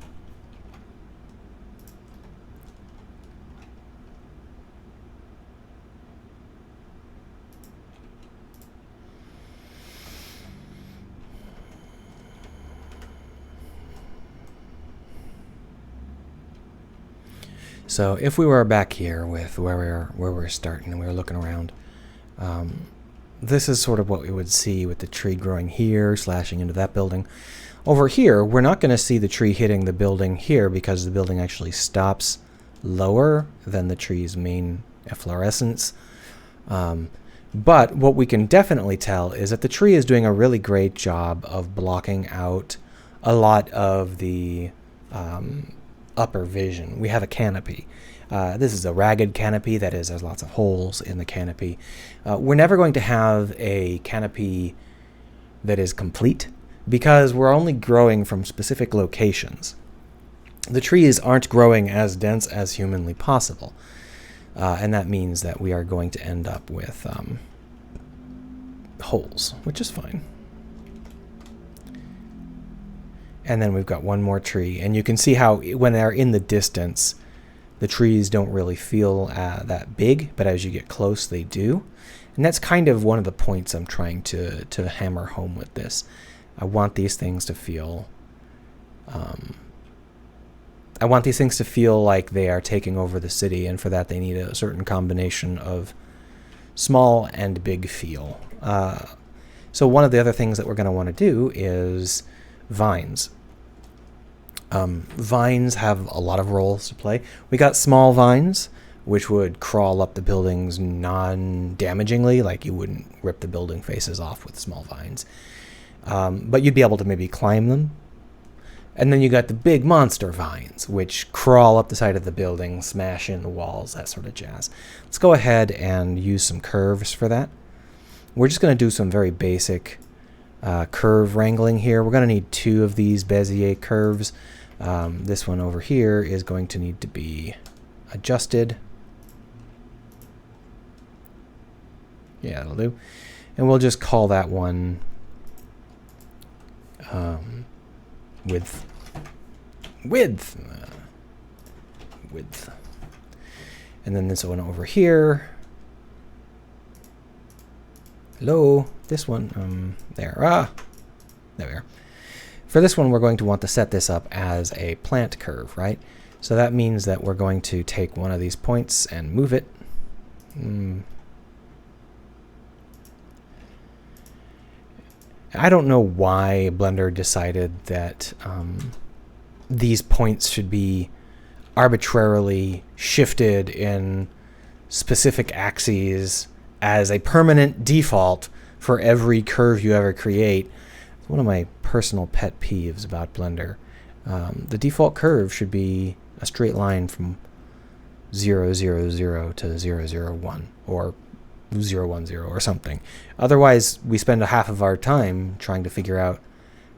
So if we were back here with where we're starting and we were looking around, this is sort of what we would see with the tree growing here, slashing into that building. Over here, we're not going to see the tree hitting the building here because the building actually stops lower than the tree's main efflorescence. But what we can definitely tell is that the tree is doing a really great job of blocking out a lot of the upper vision. We have a canopy. This is a ragged canopy, that is, there's lots of holes in the canopy. We're never going to have a canopy that is complete because we're only growing from specific locations. The trees aren't growing as dense as humanly possible, and that means that we are going to end up with holes, which is fine. And then we've got one more tree, and you can see how when they're in the distance, the trees don't really feel that big, but as you get close, they do. And that's kind of one of the points I'm trying to hammer home with this. I want these things to feel like they are taking over the city, and for that they need a certain combination of small and big feel. So one of the other things that we're going to want to do is vines. Vines have a lot of roles to play. We got small vines, which would crawl up the buildings non-damagingly, like you wouldn't rip the building faces off with small vines. But you'd be able to maybe climb them. And then you got the big monster vines, which crawl up the side of the building, smash in the walls, that sort of jazz. Let's go ahead and use some curves for that. We're just going to do some very basic curve wrangling here. We're going to need 2 of these Bezier curves. This one over here is going to need to be adjusted. Yeah, that'll do. And we'll just call that one width. And then this one over here. Hello, this one. There we are. For this one, we're going to want to set this up as a plant curve, right? So that means that we're going to take one of these points and move it. I don't know why Blender decided that these points should be arbitrarily shifted in specific axes as a permanent default for every curve you ever create. It's one of my personal pet peeves about Blender. The default curve should be a straight line from 0, 0, 0 to 0, 0, 1, or 0, 1, 0, or something. Otherwise, we spend a half of our time trying to figure out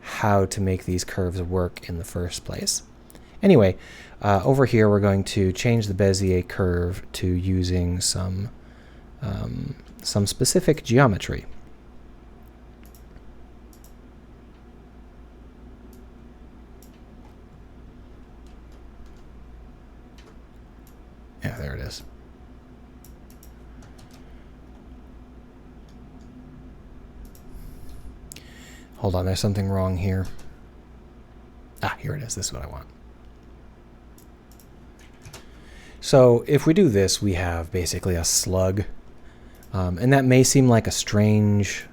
how to make these curves work in the first place. Anyway, over here we're going to change the Bezier curve to using some specific geometry. Yeah, there it is. Hold on, there's something wrong here. Here it is. This is what I want. So if we do this, we have basically a slug. And that may seem like a strange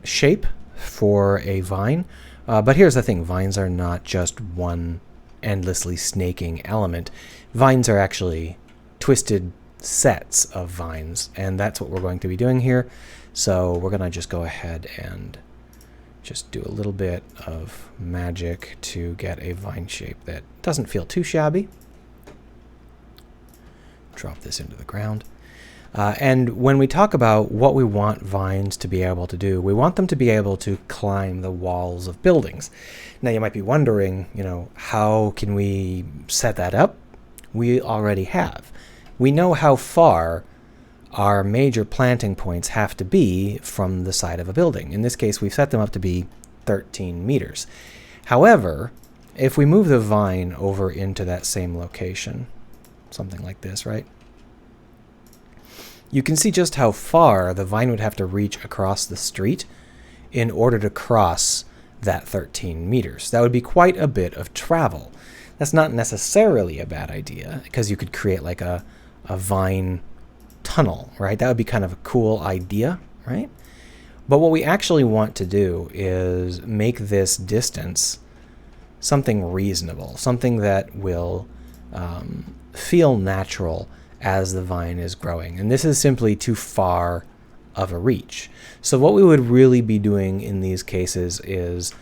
shape for a vine. But here's the thing. Vines are not just one endlessly snaking element. Vines are actually twisted sets of vines. And that's what we're going to be doing here. So we're going to just go ahead and just do a little bit of magic to get a vine shape that doesn't feel too shabby. Drop this into the ground. And when we talk about what we want vines to be able to do, we want them to be able to climb the walls of buildings. Now you might be wondering, how can we set that up? We already have. We know how far our major planting points have to be from the side of a building. In this case, we've set them up to be 13 meters. However, if we move the vine over into that same location, something like this, right? You can see just how far the vine would have to reach across the street in order to cross that 13 meters. That would be quite a bit of travel. That's not necessarily a bad idea, because you could create like a vine tunnel, right? That would be kind of a cool idea, right? But what we actually want to do is make this distance something reasonable, something that will feel natural as the vine is growing. And this is simply too far of a reach. So what we would really be doing in these cases is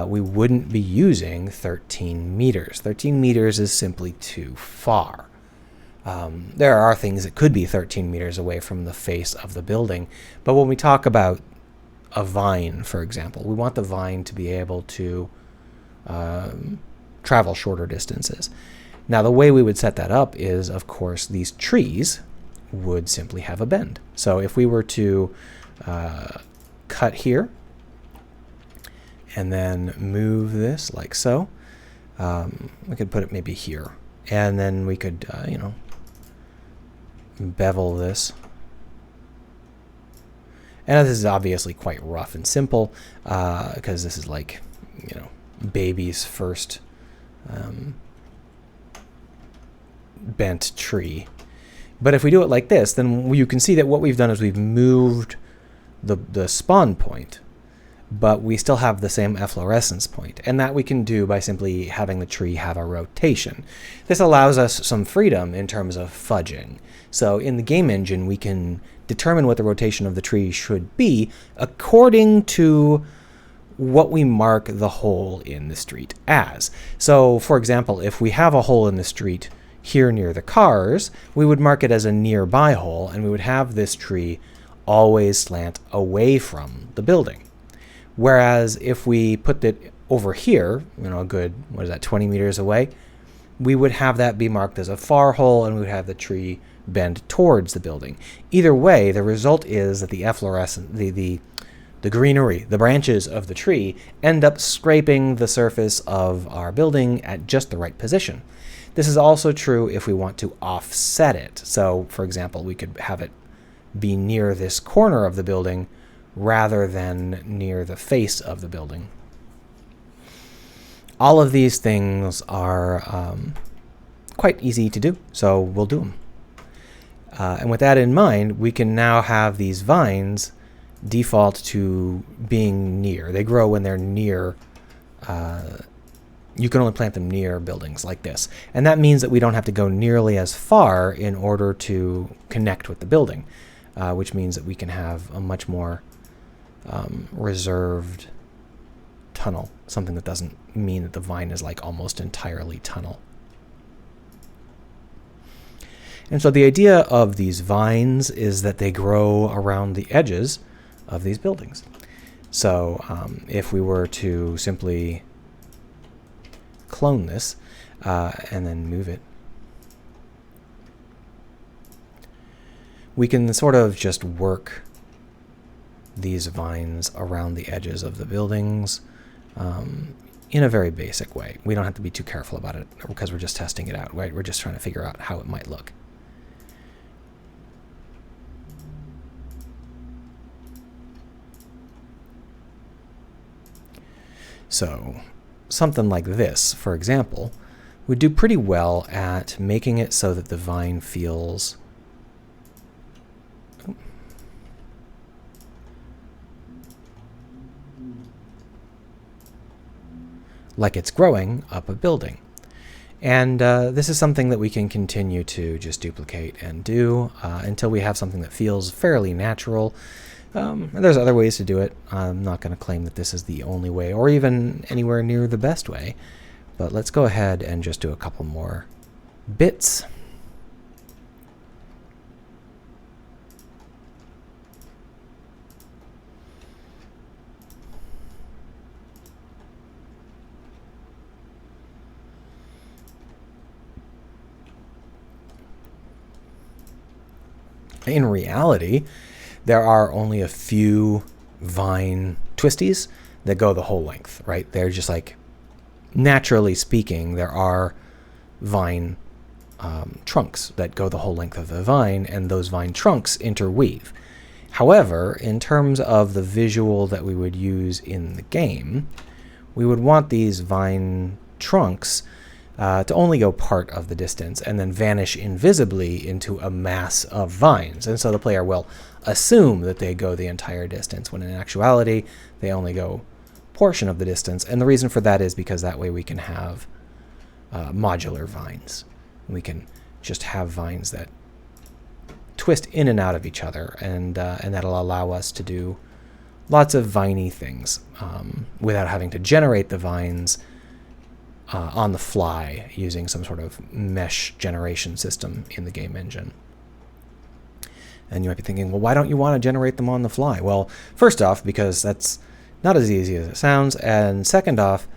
we wouldn't be using 13 meters. 13 meters is simply too far. There are things that could be 13 meters away from the face of the building, but when we talk about a vine, for example, we want the vine to be able to travel shorter distances. Now, the way we would set that up is, of course, these trees would simply have a bend. So if we were to cut here and then move this like so, we could put it maybe here, and then we could, bevel this. And this is obviously quite rough and simple because this is like, baby's first bent tree. But if we do it like this, then you can see that what we've done is we've moved the spawn point but we still have the same efflorescence point, and that we can do by simply having the tree have a rotation. This allows us some freedom in terms of fudging. So in the game engine, we can determine what the rotation of the tree should be according to what we mark the hole in the street as. So, for example, if we have a hole in the street here near the cars, we would mark it as a nearby hole, and we would have this tree always slant away from the building. Whereas if we put it over here, a good, 20 meters away, we would have that be marked as a far hole, and we would have the tree bend towards the building. Either way, the result is that the efflorescent, the greenery, the branches of the tree, end up scraping the surface of our building at just the right position. This is also true if we want to offset it. So, for example, we could have it be near this corner of the building rather than near the face of the building. All of these things are quite easy to do, so we'll do them. And with that in mind, we can now have these vines default to being near. They grow when they're near. You can only plant them near buildings like this. And that means that we don't have to go nearly as far in order to connect with the building, which means that we can have a much more reserved tunnel, something that doesn't mean that the vine is like almost entirely tunnel. And so the idea of these vines is that they grow around the edges of these buildings. So if we were to simply clone this and then move it, we can sort of just work these vines around the edges of the buildings in a very basic way. We don't have to be too careful about it because we're just testing it out, right? We're just trying to figure out how it might look. So something like this, for example, would do pretty well at making it so that the vine feels like it's growing up a building. And this is something that we can continue to just duplicate and do until we have something that feels fairly natural. And there's other ways to do it. I'm not going to claim that this is the only way or even anywhere near the best way. But let's go ahead and just do a couple more bits. In reality, there are only a few vine twisties that go the whole length, right? They're just like, naturally speaking, there are vine trunks that go the whole length of the vine, and those vine trunks interweave. However, in terms of the visual that we would use in the game, we would want these vine trunks to only go part of the distance and then vanish invisibly into a mass of vines. And so the player will assume that they go the entire distance, when in actuality, they only go a portion of the distance. And the reason for that is because that way we can have modular vines. We can just have vines that twist in and out of each other, and that'll allow us to do lots of viney things without having to generate the vines on the fly using some sort of mesh generation system in the game engine. And you might be thinking, well, why don't you want to generate them on the fly? Well, first off, because that's not as easy as it sounds, and second off,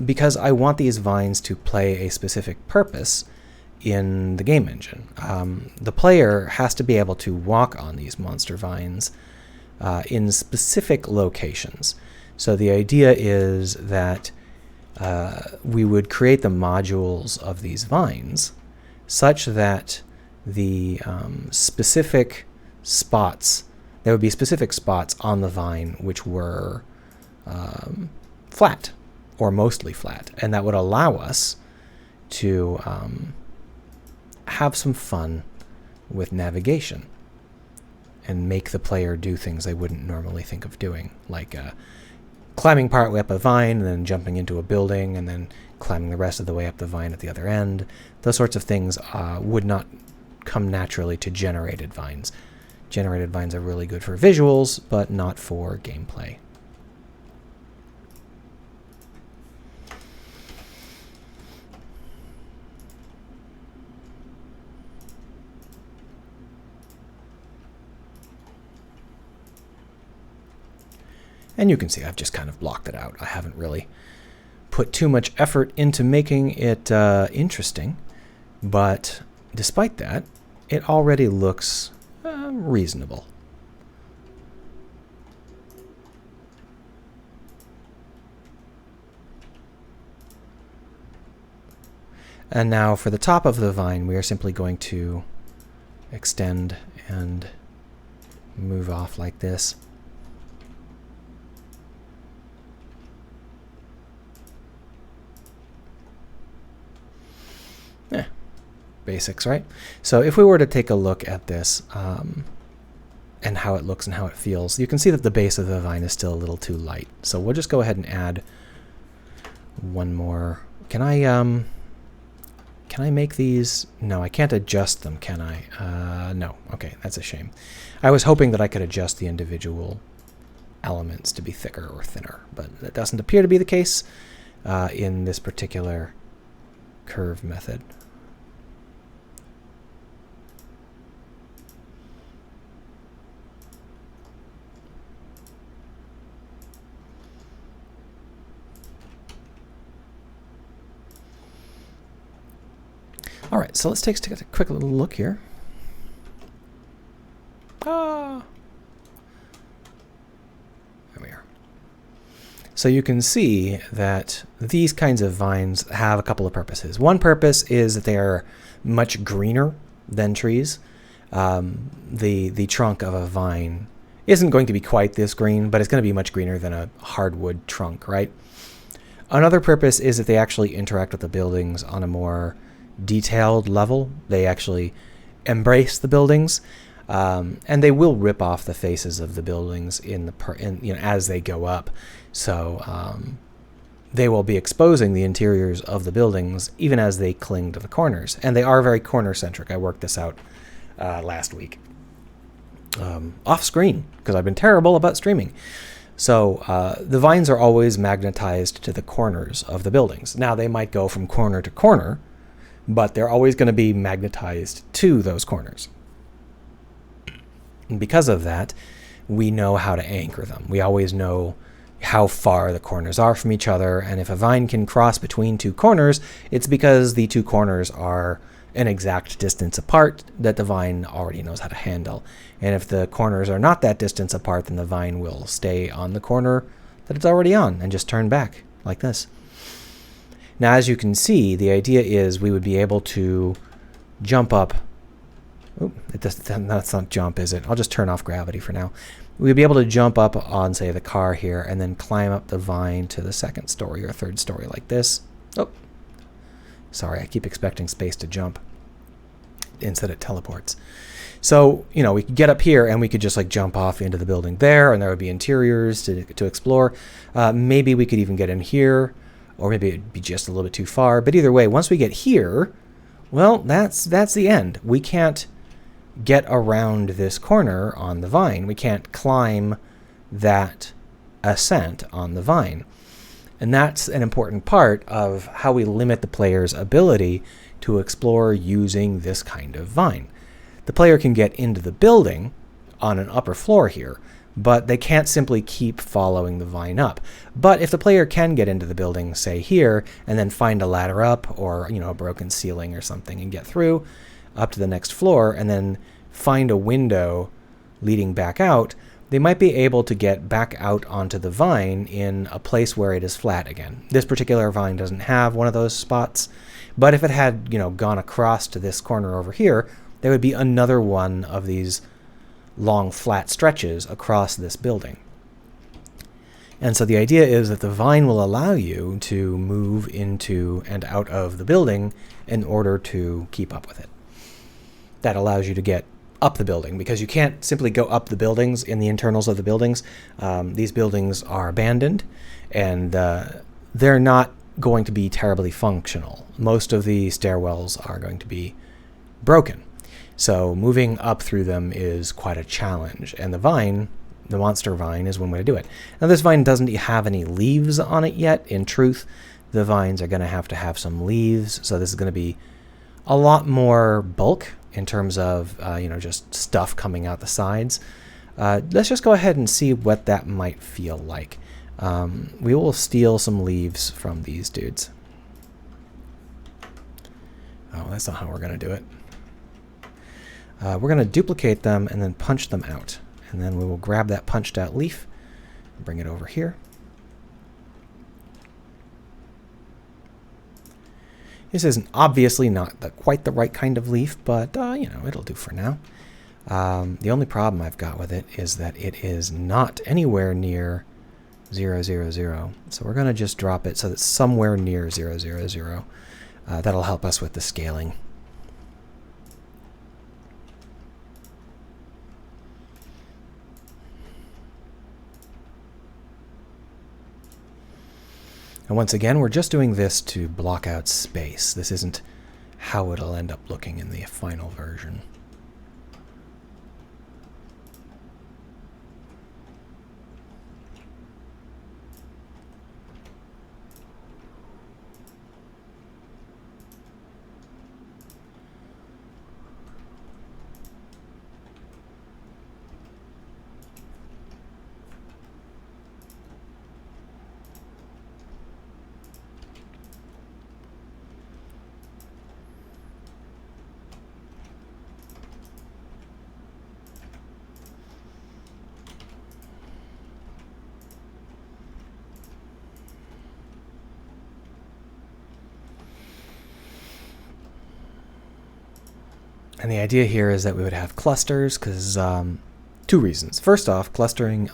because I want these vines to play a specific purpose in the game engine. The player has to be able to walk on these monster vines in specific locations. So the idea is that we would create the modules of these vines such that the specific spots, there would be specific spots on the vine which were flat or mostly flat, and that would allow us to have some fun with navigation. and make the player do things they wouldn't normally think of doing, like climbing partway up a vine and then jumping into a building and then climbing the rest of the way up the vine at the other end. Those sorts of things would not come naturally to generated vines. Generated vines are really good for visuals, but not for gameplay. And you can see I've just kind of blocked it out. I haven't really put too much effort into making it interesting, but despite that, it already looks reasonable. And now for the top of the vine, we are simply going to extend and move off like this. Basics, right? So if we were to take a look at this and how it looks and how it feels, you can see that the base of the vine is still a little too light. So we'll just go ahead and add one more. Can I make these? No, I can't adjust them, can I? No. Okay, that's a shame. I was hoping that I could adjust the individual elements to be thicker or thinner, but that doesn't appear to be the case in this particular curve method. All right, so let's take a quick little look here. There we are. So you can see that these kinds of vines have a couple of purposes. One purpose is that they are much greener than trees. The trunk of a vine isn't going to be quite this green, but it's going to be much greener than a hardwood trunk, right? Another purpose is that they actually interact with the buildings on a more detailed level. They actually embrace the buildings, and they will rip off the faces of the buildings as they go up. So they will be exposing the interiors of the buildings even as they cling to the corners, and they are very corner centric. I worked this out last week off screen because I've been terrible about streaming. So the vines are always magnetized to the corners of the buildings. Now they might go from corner to corner, but they're always going to be magnetized to those corners. And because of that, we know how to anchor them. We always know how far the corners are from each other, and if a vine can cross between two corners, it's because the two corners are an exact distance apart that the vine already knows how to handle. And if the corners are not that distance apart, then the vine will stay on the corner that it's already on and just turn back like this. Now, as you can see, the idea is we would be able to jump up. That's not jump, is it? I'll just turn off gravity for now. We'd be able to jump up on, say, the car here and then climb up the vine to the second story or third story like this. Oh, sorry, I keep expecting space to jump. Instead it teleports. So, we could get up here and we could just like jump off into the building there, and there would be interiors to explore. Maybe we could even get in here, or maybe it'd be just a little bit too far. But either way, once we get here, well, that's the end. We can't get around this corner on the vine. We can't climb that ascent on the vine. And that's an important part of how we limit the player's ability to explore using this kind of vine. The player can get into the building on an upper floor here, but they can't simply keep following the vine up. But if the player can get into the building, say here, and then find a ladder up or a broken ceiling or something and get through up to the next floor and then find a window leading back out, they might be able to get back out onto the vine in a place where it is flat again. This particular vine doesn't have one of those spots, but if it had, gone across to this corner over here, there would be another one of these long flat stretches across this building. And so the idea is that the vine will allow you to move into and out of the building in order to keep up with it. That allows you to get up the building, because you can't simply go up the buildings in the internals of the buildings. These buildings are abandoned, and they're not going to be terribly functional. Most of the stairwells are going to be broken. So moving up through them is quite a challenge, and the vine, the monster vine, is one way to do it. Now this vine doesn't have any leaves on it yet. In truth, the vines are going to have some leaves, so this is going to be a lot more bulk in terms of just stuff coming out the sides. Let's just go ahead and see what that might feel like. We will steal some leaves from these dudes. Oh, that's not how we're going to do it. We're going to duplicate them and then punch them out. And then we will grab that punched out leaf and bring it over here. This isn't obviously not quite the right kind of leaf, but it'll do for now. The only problem I've got with it is that it is not anywhere near 0, 0, 0. So we're going to just drop it so that it's somewhere near 0, 0, 0. That'll help us with the scaling. And once again, we're just doing this to block out space. This isn't how it'll end up looking in the final version. And the idea here is that we would have clusters, because two reasons. First off, clustering